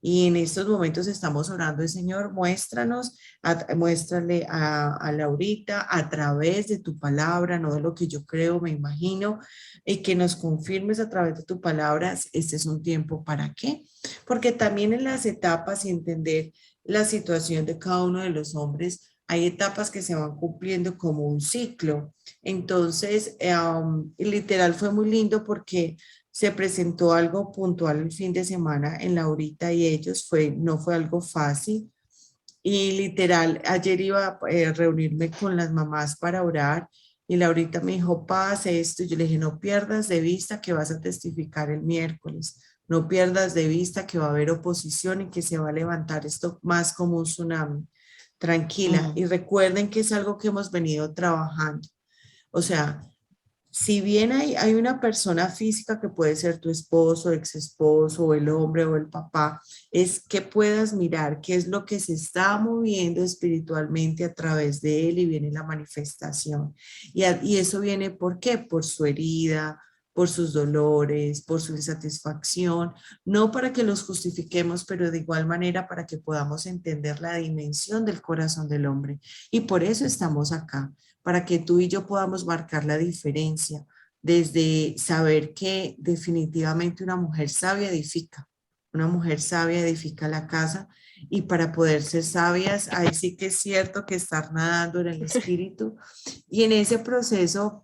Y en estos momentos estamos orando, el Señor, muéstranos, muéstrale a Laurita a través de tu palabra, no de lo que yo creo, me imagino, y que nos confirmes a través de tu palabra, este es un tiempo para qué. Porque también en las etapas y entender la situación de cada uno de los hombres, hay etapas que se van cumpliendo como un ciclo. Entonces, literal fue muy lindo porque se presentó algo puntual el fin de semana en Laurita y ellos, no fue algo fácil. Y literal, ayer iba a reunirme con las mamás para orar y Laurita me dijo, pase esto. Y yo le dije, no pierdas de vista que vas a testificar el miércoles. No pierdas de vista que va a haber oposición y que se va a levantar esto más como un tsunami. Tranquila. Y recuerden que es algo que hemos venido trabajando. O sea, si bien hay una persona física que puede ser tu esposo, ex esposo, o el hombre o el papá, es que puedas mirar qué es lo que se está moviendo espiritualmente a través de él y viene la manifestación. Y eso viene, ¿por qué? Por su herida, por sus dolores, por su insatisfacción, no para que los justifiquemos, pero de igual manera para que podamos entender la dimensión del corazón del hombre. Y por eso estamos acá para que tú y yo podamos marcar la diferencia, desde saber que definitivamente una mujer sabia edifica la casa y para poder ser sabias, ahí sí que es cierto que estar nadando en el espíritu y en ese proceso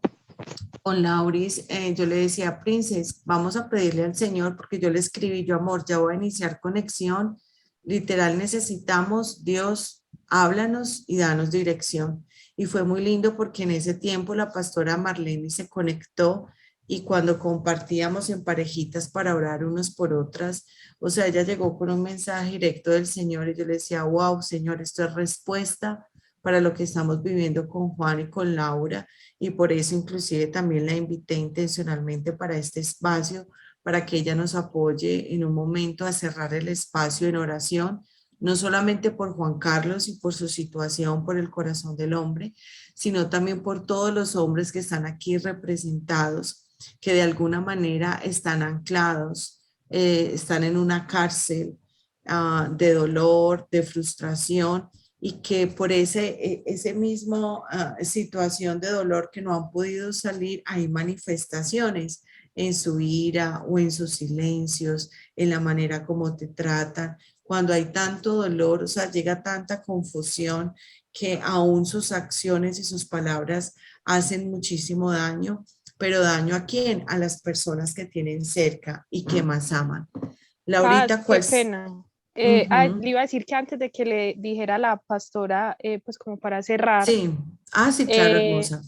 con Lauris, yo le decía, Princes, vamos a pedirle al Señor, porque yo le escribí, yo amor, ya voy a iniciar conexión, literal necesitamos, Dios, háblanos y danos dirección. Y fue muy lindo porque en ese tiempo la pastora Marlene se conectó y cuando compartíamos en parejitas para orar unos por otras, o sea, ella llegó con un mensaje directo del Señor y yo le decía, wow, Señor, esto es respuesta para lo que estamos viviendo con Juan y con Laura y por eso inclusive también la invité intencionalmente para este espacio, para que ella nos apoye en un momento a cerrar el espacio en oración, no solamente por Juan Carlos y por su situación, por el corazón del hombre, sino también por todos los hombres que están aquí representados, que de alguna manera están anclados, están en una cárcel de dolor, de frustración y que por ese mismo situación de dolor que no han podido salir, hay manifestaciones en su ira o en sus silencios, en la manera como te tratan. Cuando hay tanto dolor, o sea, llega tanta confusión que aún sus acciones y sus palabras hacen muchísimo daño, pero daño ¿a quién? A las personas que tienen cerca y que más aman. Paz, Laurita, qué ¿cuál? pena. Le Ujú. iba a decir que antes de que le dijera a la pastora, pues como para cerrar, Sí, sí, claro, eh, hermosa.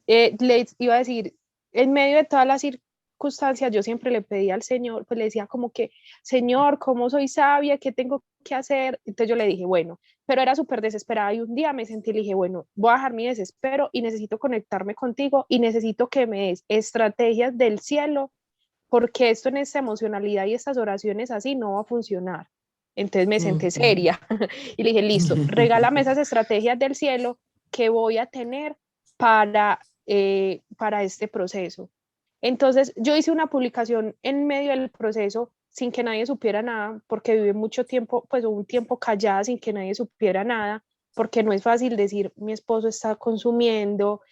le iba a decir, en medio de todas las circunstancias, yo siempre le pedía al Señor, pues le decía como que, Señor, ¿cómo soy sabia? ¿Qué tengo que hacer? Entonces yo le dije, bueno, pero era súper desesperada y un día me sentí y le dije, bueno, voy a dejar mi desespero y necesito conectarme contigo y necesito que me des estrategias del cielo porque esto en esta emocionalidad y estas oraciones así no va a funcionar. Entonces me senté Ujú. seria y le dije, listo, regálame esas estrategias del cielo que voy a tener para este proceso. Entonces yo hice una publicación en medio del proceso sin que nadie supiera nada, porque viví mucho tiempo, pues un tiempo callada sin que nadie supiera nada, porque no es fácil decir mi esposo está consumiendo,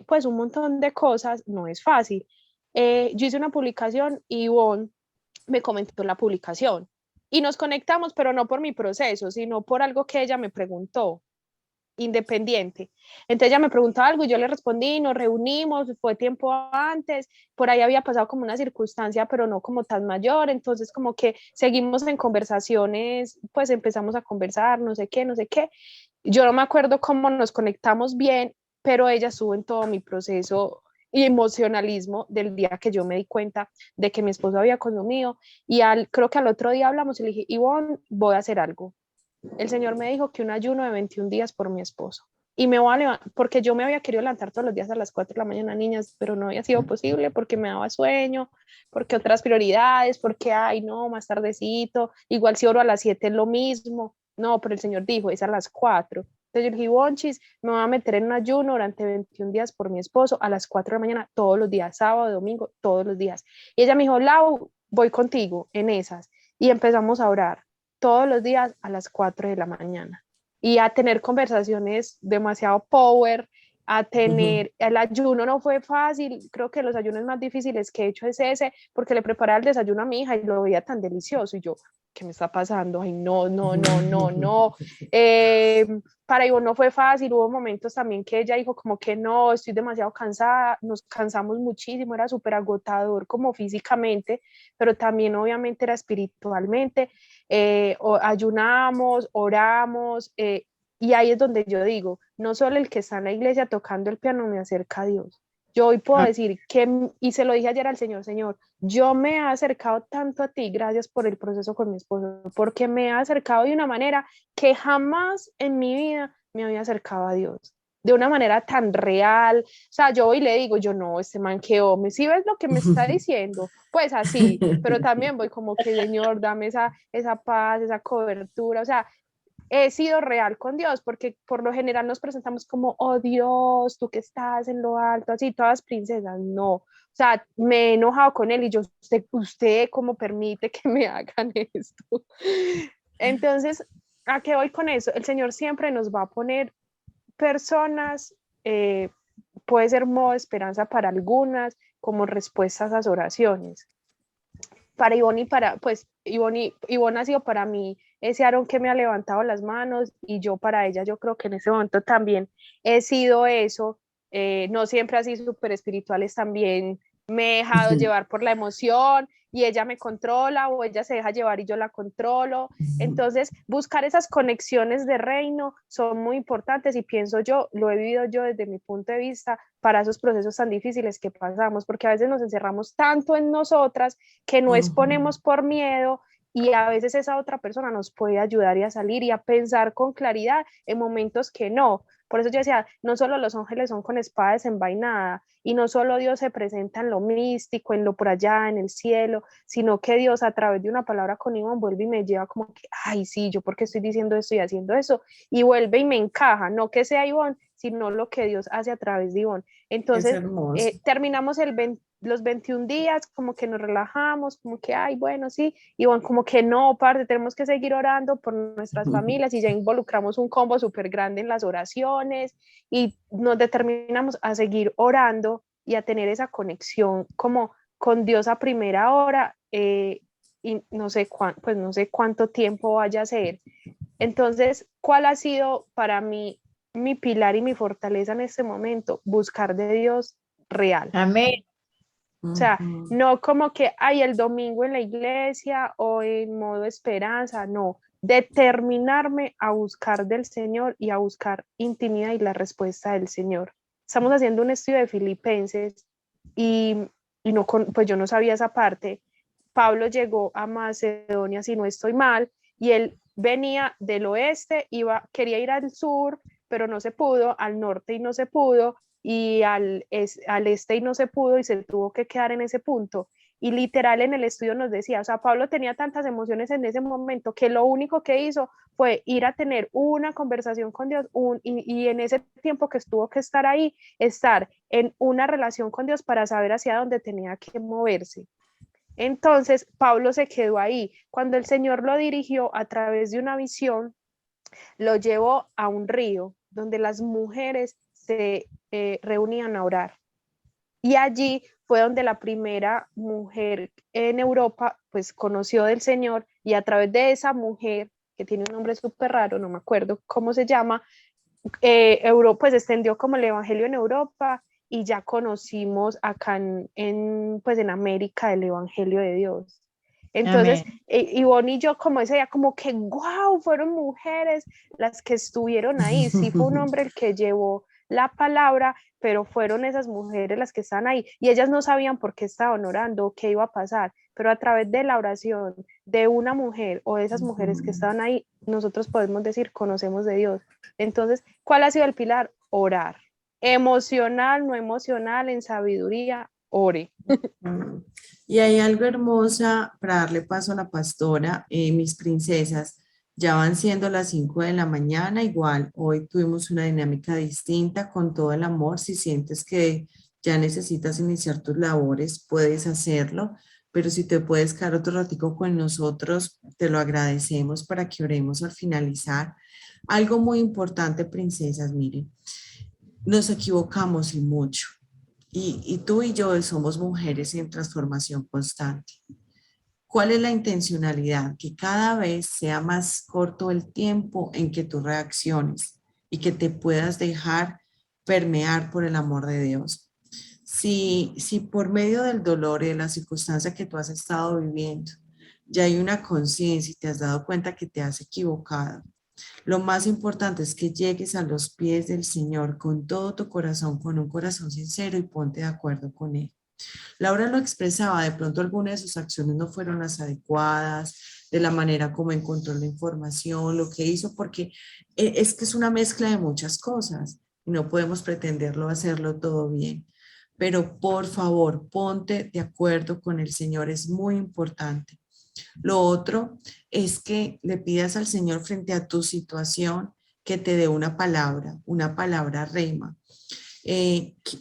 pues un montón de cosas, no es fácil. Yo hice una publicación y Ivonne me comentó la publicación y nos conectamos, pero no por mi proceso, sino por algo que ella me preguntó. independiente. Entonces ella me preguntaba algo y yo le respondí, nos reunimos, fue tiempo antes, por ahí había pasado como una circunstancia, pero no como tan mayor, entonces como que seguimos en conversaciones, pues empezamos a conversar, no sé qué, no sé qué. Yo no me acuerdo cómo nos conectamos bien, pero ella estuvo en todo mi proceso y emocionalismo del día que yo me di cuenta de que mi esposo había consumido y creo que al otro día hablamos y le dije, Ivonne, voy a hacer algo. El Señor me dijo que un ayuno de 21 días por mi esposo. Y me voy a levantar, porque yo me había querido levantar todos los días a las 4 de la mañana, niñas, pero no había sido posible porque me daba sueño, porque otras prioridades, porque, ay, no, más tardecito, igual si oro a las 7 es lo mismo. No, pero el Señor dijo, es a las 4. Entonces yo dije, Bonchis, me voy a meter en un ayuno durante 21 días por mi esposo a las 4 de la mañana, todos los días, sábado, domingo, todos los días. Y ella me dijo, Lau, voy contigo en esas. Y empezamos a orar todos los días a las 4 de la mañana y a tener conversaciones demasiado power, a tener, el ayuno no fue fácil, creo que los ayunos más difíciles que he hecho es ese, porque le preparaba el desayuno a mi hija y lo veía tan delicioso y yo, ¿qué me está pasando? Ay, no, no, no, no, no. Para Ivonne no fue fácil, hubo momentos también que ella dijo como que no, estoy demasiado cansada, nos cansamos muchísimo, era súper agotador como físicamente, pero también obviamente era espiritualmente, ayunamos, oramos, y ahí es donde yo digo, no solo el que está en la iglesia tocando el piano me acerca a Dios. Yo hoy puedo decir que, y se lo dije ayer al Señor, Señor, yo me he acercado tanto a ti, gracias por el proceso con mi esposo, porque me he acercado de una manera que jamás en mi vida me había acercado a Dios, de una manera tan real. O sea, yo hoy le digo, yo no, este man que hombre, ¿sí ves lo que me está diciendo? Pues así, pero también voy como que, Señor, dame esa paz, esa cobertura, o sea, he sido real con Dios, porque por lo general nos presentamos como, oh Dios, tú que estás en lo alto, así, todas princesas, no. O sea, me he enojado con él y yo, usted cómo permite que me hagan esto. Entonces, ¿a qué voy con eso? El Señor siempre nos va a poner personas, puede ser modo de esperanza para algunas, como respuestas a las oraciones. Para Ivonne y para, pues, Ivonne ha sido para mí ese Aarón que me ha levantado las manos y yo para ella, yo creo que en ese momento también he sido eso, no siempre así súper espirituales, también me he dejado llevar por la emoción y ella me controla o ella se deja llevar y yo la controlo. Entonces, buscar esas conexiones de reino son muy importantes y pienso yo, lo he vivido yo desde mi punto de vista para esos procesos tan difíciles que pasamos, porque a veces nos encerramos tanto en nosotras que no exponemos por miedo y a veces esa otra persona nos puede ayudar y a salir y a pensar con claridad en momentos que no. Por eso yo decía, no solo los ángeles son con espada desenvainada y no solo Dios se presenta en lo místico, en lo por allá, en el cielo, sino que Dios a través de una palabra con Ivonne vuelve y me lleva como que, ay, sí, yo porque estoy diciendo esto y haciendo eso, y vuelve y me encaja, no que sea Ivonne, sino lo que Dios hace a través de Ivonne. Es Entonces, hermoso. terminamos los 21 días, como que nos relajamos, como que, ay, bueno, sí, y bueno, como que no, parte, tenemos que seguir orando por nuestras familias y ya involucramos un combo súper grande en las oraciones y nos determinamos a seguir orando y a tener esa conexión como con Dios a primera hora, y no sé, pues no sé cuánto tiempo vaya a ser. Entonces, ¿cuál ha sido para mí mi pilar y mi fortaleza en este momento? Buscar de Dios real. Amén. O sea, no como que hay el domingo en la iglesia o en modo esperanza, no. Determinarme a buscar del Señor y a buscar intimidad y la respuesta del Señor. Estamos haciendo un estudio de Filipenses y, no pues yo no sabía esa parte. Pablo llegó a Macedonia, si no estoy mal, y él venía del oeste, quería ir al sur, pero no se pudo, al norte y no se pudo, y al este y no se pudo y se tuvo que quedar en ese punto. Y literal en el estudio nos decía, o sea, Pablo tenía tantas emociones en ese momento que lo único que hizo fue ir a tener una conversación con Dios y en ese tiempo que estuvo que estar ahí, estar en una relación con Dios para saber hacia dónde tenía que moverse. Entonces, Pablo se quedó ahí. Cuando el Señor lo dirigió a través de una visión, lo llevó a un río donde las mujeres se reunían a orar. Y allí fue donde la primera mujer en Europa pues conoció del Señor y a través de esa mujer, que tiene un nombre súper raro, no me acuerdo cómo se llama, Europa, pues extendió como el evangelio en Europa y ya conocimos acá pues en América el evangelio de Dios. Entonces, Amén. Ivonne y yo como ese día, como que, wow, fueron mujeres las que estuvieron ahí. Sí fue un hombre el que llevó la palabra, pero fueron esas mujeres las que están ahí. Y ellas no sabían por qué estaban orando, qué iba a pasar, pero a través de la oración de una mujer o de esas mujeres que estaban ahí, nosotros podemos decir, conocemos de Dios. Entonces, ¿cuál ha sido el pilar? Orar. Emocional, no emocional, en sabiduría, ore. Y hay algo hermosa para darle paso a la pastora, mis princesas. Ya van siendo las 5 de la mañana, igual hoy tuvimos una dinámica distinta con todo el amor. Si sientes que ya necesitas iniciar tus labores, puedes hacerlo, pero si te puedes quedar otro ratico con nosotros, te lo agradecemos para que oremos al finalizar. Algo muy importante, princesas, miren, nos equivocamos y mucho. Y tú y yo somos mujeres en transformación constante. ¿Cuál es la intencionalidad? Que cada vez sea más corto el tiempo en que tú reacciones y que te puedas dejar permear por el amor de Dios. Si por medio del dolor y de la circunstancia que tú has estado viviendo, ya hay una conciencia y te has dado cuenta que te has equivocado, lo más importante es que llegues a los pies del Señor con todo tu corazón, con un corazón sincero y ponte de acuerdo con Él. Laura lo expresaba, de pronto algunas de sus acciones no fueron las adecuadas, de la manera como encontró la información, lo que hizo, porque es que es una mezcla de muchas cosas y no podemos pretenderlo hacerlo todo bien. Pero por favor, ponte de acuerdo con el Señor, es muy importante. Lo otro es que le pidas al Señor frente a tu situación que te dé una palabra rema,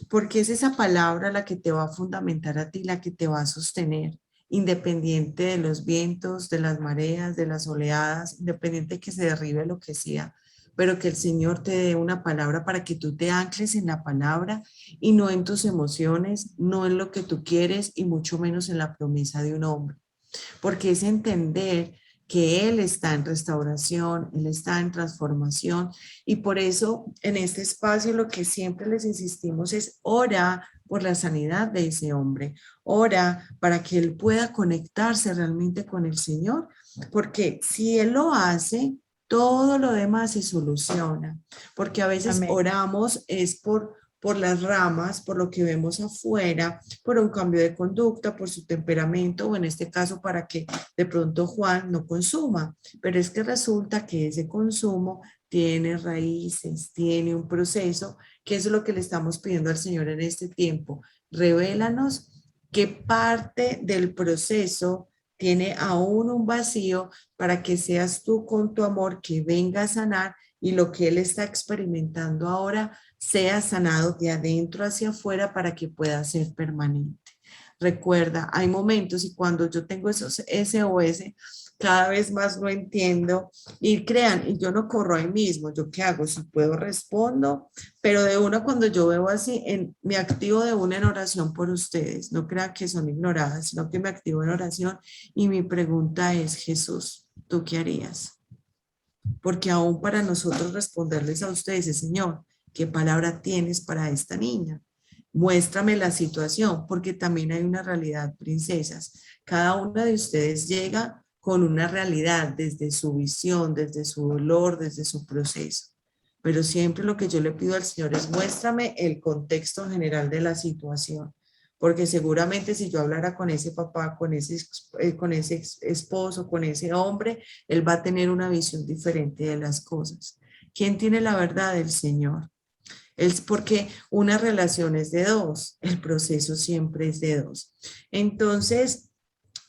porque es esa palabra la que te va a fundamentar a ti, la que te va a sostener, independiente de los vientos, de las mareas, de las oleadas, independiente de que se derribe lo que sea, pero que el Señor te dé una palabra para que tú te ancles en la palabra y no en tus emociones, no en lo que tú quieres y mucho menos en la promesa de un hombre, porque es entender que Él está en restauración, Él está en transformación y por eso en este espacio lo que siempre les insistimos es ora por la sanidad de ese hombre, ora para que él pueda conectarse realmente con el Señor, porque si Él lo hace, todo lo demás se soluciona, porque a veces Amén. oramos es por las ramas, por lo que vemos afuera, por un cambio de conducta, por su temperamento, o en este caso para que de pronto Juan no consuma. Pero es que resulta que ese consumo tiene raíces, tiene un proceso, que eso es lo que le estamos pidiendo al Señor en este tiempo. Revélanos qué parte del proceso tiene aún un vacío para que seas tú con tu amor que venga a sanar y lo que Él está experimentando ahora sea sanado de adentro hacia afuera para que pueda ser permanente. Recuerda, hay momentos y cuando yo tengo esos SOS, cada vez más no entiendo y crean, y yo no corro ahí mismo, ¿yo qué hago? Si puedo respondo, pero de una cuando yo veo así, me activo de una en oración por ustedes, no crean que son ignoradas, sino que me activo en oración y mi pregunta es, Jesús, ¿tú qué harías? Porque aún para nosotros responderles a ustedes, Señor, ¿qué palabra tienes para esta niña? Muéstrame la situación, porque también hay una realidad, princesas. Cada una de ustedes llega con una realidad desde su visión, desde su dolor, desde su proceso. Pero siempre lo que yo le pido al Señor es muéstrame el contexto general de la situación, porque seguramente si yo hablara con ese papá, con ese esposo, con ese hombre, él va a tener una visión diferente de las cosas. ¿Quién tiene la verdad? El Señor. Es porque una relación es de dos, el proceso siempre es de dos. Entonces,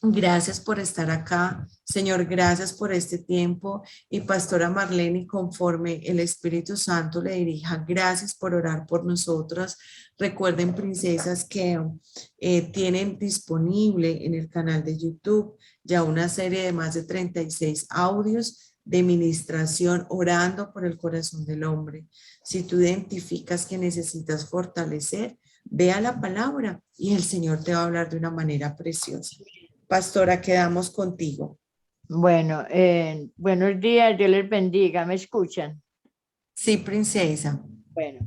gracias por estar acá, Señor, gracias por este tiempo. Y Pastora Marlene, conforme el Espíritu Santo le dirija, gracias por orar por nosotras. Recuerden, princesas, que tienen disponible en el canal de YouTube ya una serie de más de 36 audios de ministración orando por el corazón del hombre. Si tú identificas que necesitas fortalecer, vea la palabra y el Señor te va a hablar de una manera preciosa. Pastora, quedamos contigo. Bueno, buenos días, Dios les bendiga, ¿me escuchan? Sí, princesa. Bueno,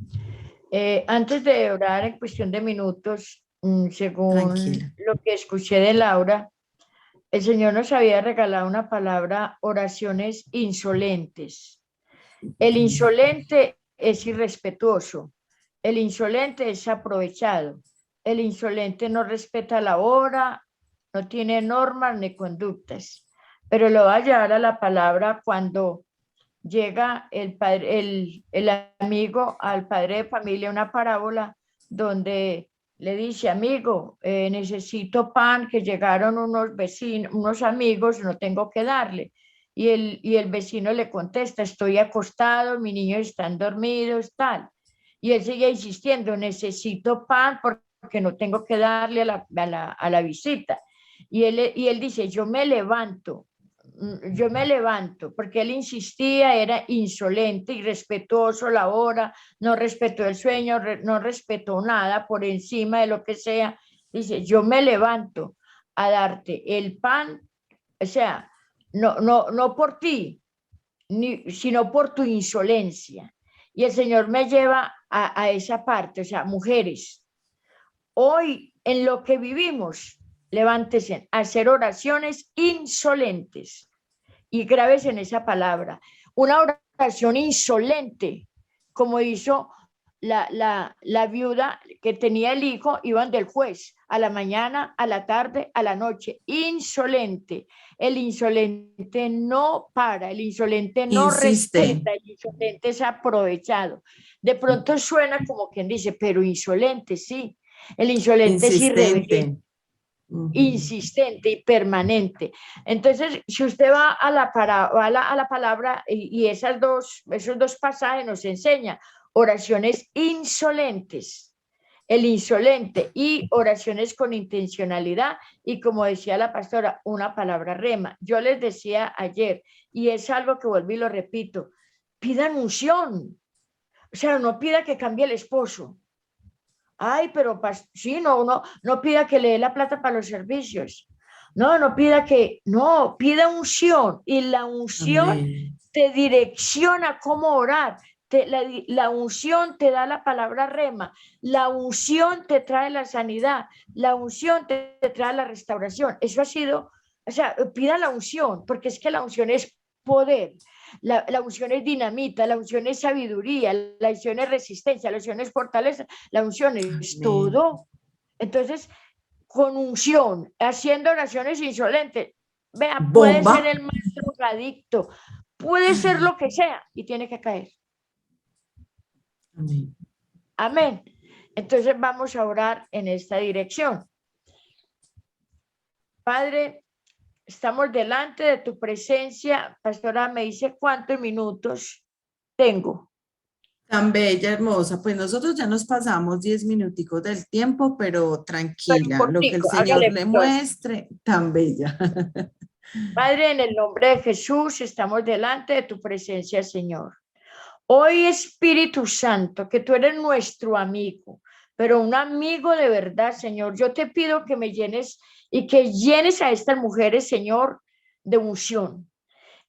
antes de orar en cuestión de minutos, según Tranquila. lo que escuché de Laura, el Señor nos había regalado una palabra, oraciones insolentes. El insolente es irrespetuoso, el insolente es aprovechado, el insolente no respeta la hora, no tiene normas ni conductas. Pero lo va a llevar a la palabra cuando llega el, padre, el amigo al padre de familia, una parábola donde le dice, amigo, necesito pan, que llegaron unos vecinos, unos amigos, no tengo que darle. Y el vecino le contesta, estoy acostado, mis niños están dormidos, tal. Y él sigue insistiendo, necesito pan porque no tengo que darle a la visita. Y él dice, yo me levanto, porque él insistía, era insolente, irrespetuoso la hora, no respetó el sueño, no respetó nada por encima de lo que sea. Dice, yo me levanto a darte el pan, o sea, no por ti, sino por tu insolencia. Y el Señor me lleva a esa parte, o sea, mujeres, hoy en lo que vivimos, levántese a hacer oraciones insolentes y grabes en esa palabra. Una oración insolente, como hizo la viuda que tenía el hijo, iban del juez a la mañana, a la tarde, a la noche. Insolente. El insolente no para, el insolente no Insiste. respeta, el insolente es aprovechado. De pronto suena como quien dice, pero insolente, sí. El insolente es irreverente, Insistente. Ujú. insistente y permanente. Entonces, si usted va a la palabra y esos dos pasajes nos enseñan oraciones insolentes, el insolente y oraciones con intencionalidad y como decía la pastora, una palabra rema. Yo les decía ayer, y es algo que vuelvo y lo repito, pidan unción. O sea, no pida que cambie el esposo. Ay, pero sí, no pida que le dé la plata para los servicios. No pida pida unción y la unción Amén. te direcciona cómo orar. La unción te da la palabra rema, la unción te trae la sanidad, la unción te trae la restauración. Eso ha sido, o sea, pida la unción, porque es que la unción es poder. La unción es dinamita, la unción es sabiduría, la unción es resistencia, la unción es fortaleza, la unción es Amén. todo. Entonces, con unción, haciendo oraciones insolentes, vea, puede Bomba. ser el más drogadicto, puede ser lo que sea y tiene que caer. Amén. Amén. Entonces vamos a orar en esta dirección. Padre, estamos delante de tu presencia. Pastora, me dice cuántos minutos tengo. Tan bella, hermosa. Pues nosotros ya nos pasamos 10 minuticos del tiempo, pero Pero tranquila, lo que el cortico, Señor hágale le entonces. muestre, tan bella. Padre, en el nombre de Jesús, estamos delante de tu presencia, Señor. Hoy, Espíritu Santo, que tú eres nuestro amigo, pero un amigo de verdad, Señor, yo te pido que me llenes y que llenes a estas mujeres, Señor, de unción.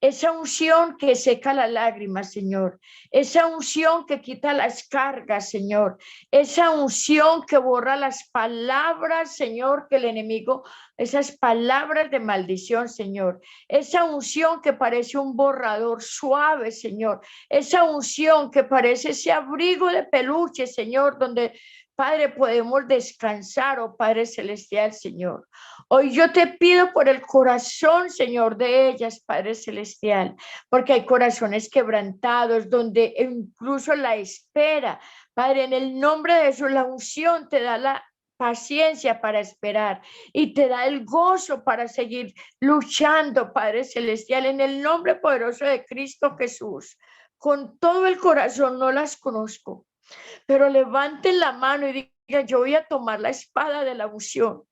Esa unción que seca las lágrimas, Señor. Esa unción que quita las cargas, Señor. Esa unción que borra las palabras, Señor, que el enemigo, esas palabras de maldición, Señor. Esa unción que parece un borrador suave, Señor. Esa unción que parece ese abrigo de peluche, Señor, donde, Padre, podemos descansar, oh Padre Celestial, Señor. Hoy yo te pido por el corazón, Señor, de ellas, Padre Celestial, porque hay corazones quebrantados donde incluso la espera, Padre, en el nombre de Jesús, la unción te da la paciencia para esperar y te da el gozo para seguir luchando, Padre Celestial, en el nombre poderoso de Cristo Jesús. Con todo el corazón no las conozco, pero levanten la mano y digan, yo voy a tomar la espada de la unción.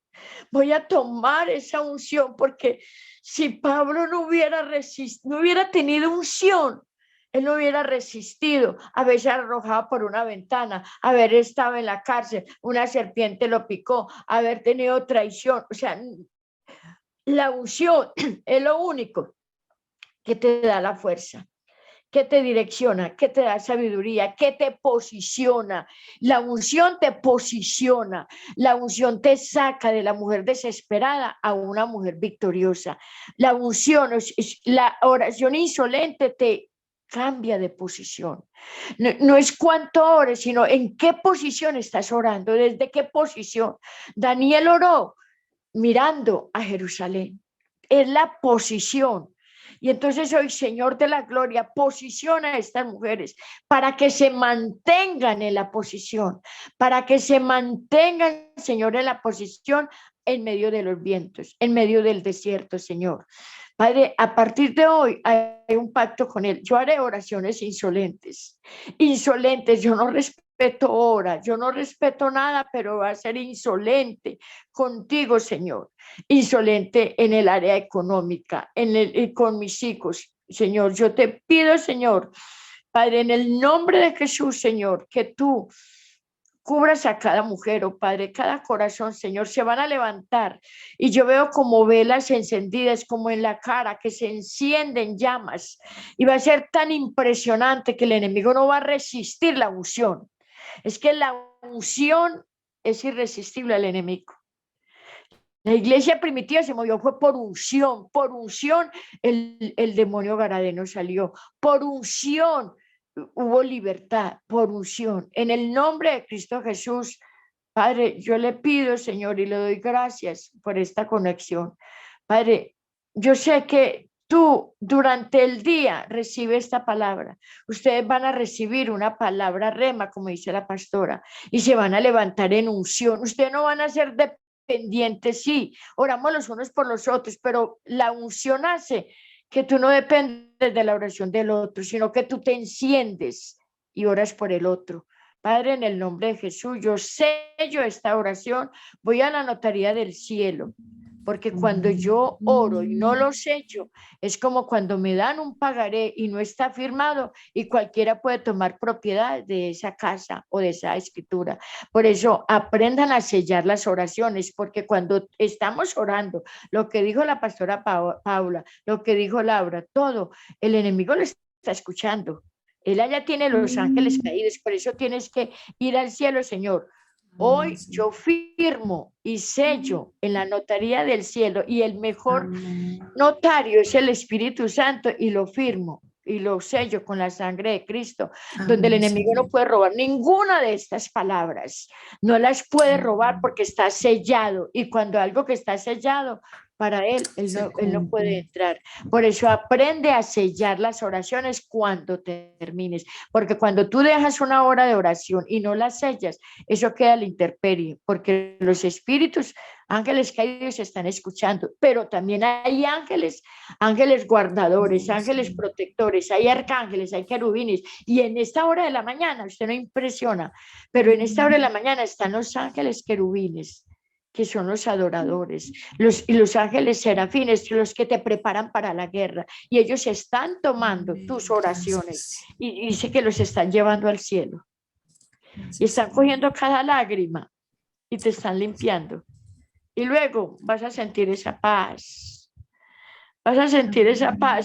Voy a tomar esa unción porque si Pablo no hubiera tenido unción, él no hubiera resistido, haberse arrojado por una ventana, haber estado en la cárcel, una serpiente lo picó, haber tenido traición. O sea, la unción es lo único que te da la fuerza. que te direcciona, que te da sabiduría, que te posiciona. La unción te posiciona, la unción te saca de la mujer desesperada a una mujer victoriosa. La unción, la oración insolente te cambia de posición. No es cuánto ores, sino en qué posición estás orando, desde qué posición. Daniel oró mirando a Jerusalén. Es la posición. Y entonces hoy, Señor de la gloria, posiciona a estas mujeres para que se mantengan en la posición, para que se mantengan, Señor, en la posición en medio de los vientos, en medio del desierto, Señor. Padre, a partir de hoy hay un pacto con Él. Yo haré oraciones insolentes. Insolentes, yo no respeto horas, yo no respeto nada, pero va a ser insolente contigo, Señor. Insolente en el área económica, con mis hijos. Señor, yo te pido, Señor, Padre, en el nombre de Jesús, Señor, que tú cubras a cada mujer, oh Padre, cada corazón, Señor, se van a levantar y yo veo como velas encendidas, como en la cara, que se encienden llamas y va a ser tan impresionante que el enemigo no va a resistir la unción. Es que la unción es irresistible al enemigo. La iglesia primitiva se movió, fue por unción el demonio garadeno salió, por unción hubo libertad, por unción. En el nombre de Cristo Jesús, Padre, yo le pido, Señor, y le doy gracias por esta conexión. Padre, yo sé que tú durante el día recibes esta palabra. Ustedes van a recibir una palabra rema, como dice la pastora, y se van a levantar en unción. Ustedes no van a ser dependientes, sí, oramos los unos por los otros, pero la unción hace que tú no dependes de la oración del otro, sino que tú te enciendes y oras por el otro. Padre, en el nombre de Jesús, yo sello esta oración, voy a la notaría del cielo, porque cuando yo oro y no lo sello, es como cuando me dan un pagaré y no está firmado y cualquiera puede tomar propiedad de esa casa o de esa escritura. Por eso aprendan a sellar las oraciones, porque cuando estamos orando, lo que dijo la pastora Paula, lo que dijo Laura, todo, el enemigo lo está escuchando. Él allá tiene los ángeles caídos, por eso tienes que ir al cielo, Señor. Hoy yo firmo y sello en la notaría del cielo y el mejor notario es el Espíritu Santo y lo firmo y lo sello con la sangre de Cristo, donde el enemigo no puede robar ninguna de estas palabras, no las puede robar porque está sellado y cuando algo que está sellado, para él no puede entrar. Por eso aprende a sellar las oraciones cuando termines, porque cuando tú dejas una hora de oración y no la sellas, eso queda a la intemperie, porque los espíritus, ángeles caídos están escuchando, pero también hay ángeles guardadores, ángeles protectores, hay arcángeles, hay querubines, y en esta hora de la mañana, usted no impresiona, pero en esta hora de la mañana están los ángeles querubines, que son los adoradores, y los ángeles serafines, los que te preparan para la guerra, y ellos están tomando tus oraciones, y dice que los están llevando al cielo, y están cogiendo cada lágrima, y te están limpiando, y luego vas a sentir esa paz,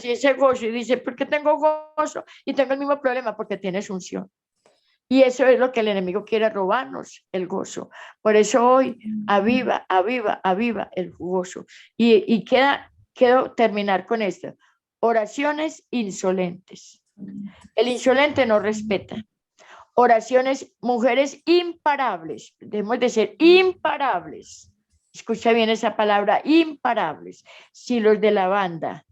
y ese gozo, y dice, ¿por qué tengo gozo? Y tengo el mismo problema, porque tienes unción. Y eso es lo que el enemigo quiere robarnos, el gozo. Por eso hoy aviva el gozo. Y quiero terminar con esto. Oraciones insolentes. El insolente no respeta. Oraciones, mujeres imparables. Debemos de ser imparables. Escucha bien esa palabra, imparables. Si los de la banda,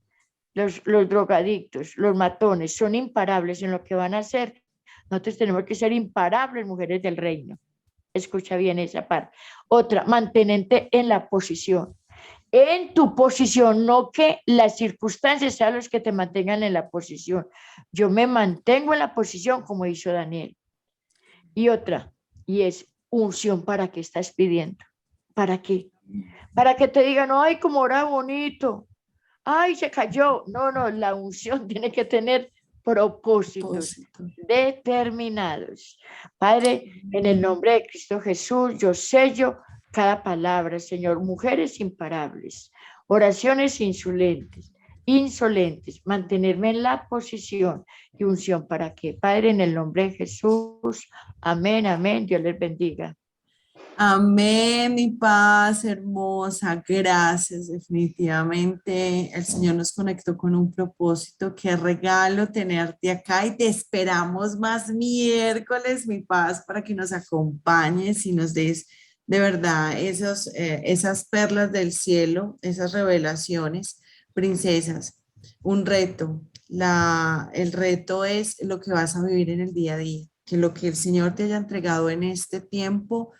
los drogadictos, los matones son imparables en lo que van a hacer, nosotros tenemos que ser imparables, mujeres del reino. Escucha bien esa parte. Otra, mantenerte en la posición. En tu posición, no que las circunstancias sean los que te mantengan en la posición. Yo me mantengo en la posición como hizo Daniel. Y otra, y es unción. ¿Para qué estás pidiendo? ¿Para qué? Para que te digan, ay, como era bonito. Ay, se cayó. No, la unción tiene que tener propósitos determinados. Padre, en el nombre de Cristo Jesús, yo sello cada palabra, Señor. Mujeres imparables, oraciones insolentes, insolentes, mantenerme en la posición y unción para que, Padre, en el nombre de Jesús, amén, amén, Dios les bendiga. Amén, mi paz hermosa, gracias. Definitivamente el Señor nos conectó con un propósito. Qué regalo tenerte acá y te esperamos más miércoles, mi paz, para que nos acompañes y nos des de verdad esas perlas del cielo, esas revelaciones, princesas. Un reto. El reto es lo que vas a vivir en el día a día, que lo que el Señor te haya entregado en este tiempo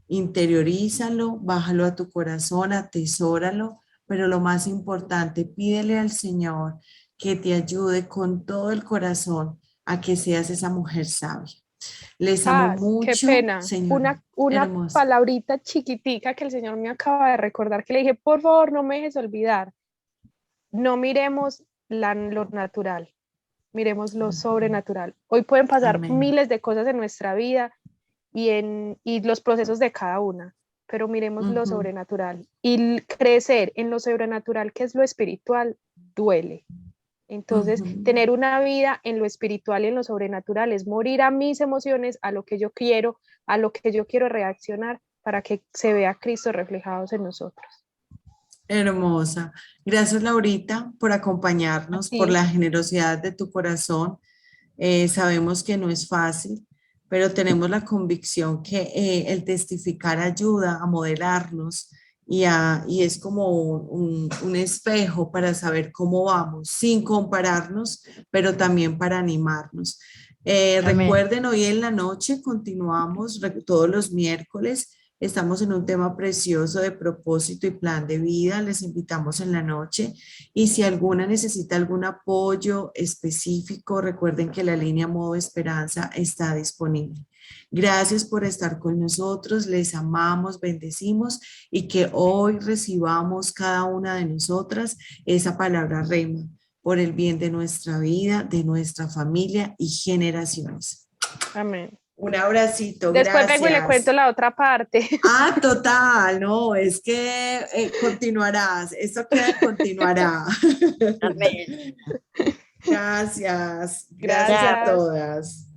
interiorízalo, bájalo a tu corazón, atesóralo, pero lo más importante, pídele al Señor que te ayude con todo el corazón a que seas esa mujer sabia. Les amo Qué mucho, pena. señora. Una Hermosa. palabrita chiquitica que el Señor me acaba de recordar, que le dije, por favor, no me dejes olvidar. No miremos lo natural, miremos lo sobrenatural. Hoy pueden pasar Amén. miles de cosas en nuestra vida y los procesos de cada una, pero miremos lo Ujú, sobrenatural. Y crecer en lo sobrenatural, que es lo espiritual, duele. Entonces, ujú. tener una vida en lo espiritual y en lo sobrenatural es morir a mis emociones, a lo que yo quiero, a lo que yo quiero reaccionar para que se vea Cristo reflejados en nosotros. Hermosa. Gracias, Laurita, por acompañarnos, por Así, la generosidad de tu corazón. Sabemos que no es fácil, pero tenemos la convicción que el testificar ayuda a modelarnos y es como un espejo para saber cómo vamos, sin compararnos, pero también para animarnos. Amén. Recuerden, hoy en la noche continuamos todos los miércoles. Estamos en un tema precioso de propósito y plan de vida. Les invitamos en la noche. Y si alguna necesita algún apoyo específico, recuerden que la línea Modo Esperanza está disponible. Gracias por estar con nosotros. Les amamos, bendecimos y que hoy recibamos cada una de nosotras esa palabra rema por el bien de nuestra vida, de nuestra familia y generaciones. amén. Un abracito, Después vengo y le cuento gracias. la otra parte. Ah, total, no, es que continuarás, esto queda continuará. Amén. Gracias, gracias a Ya. Gracias. todas.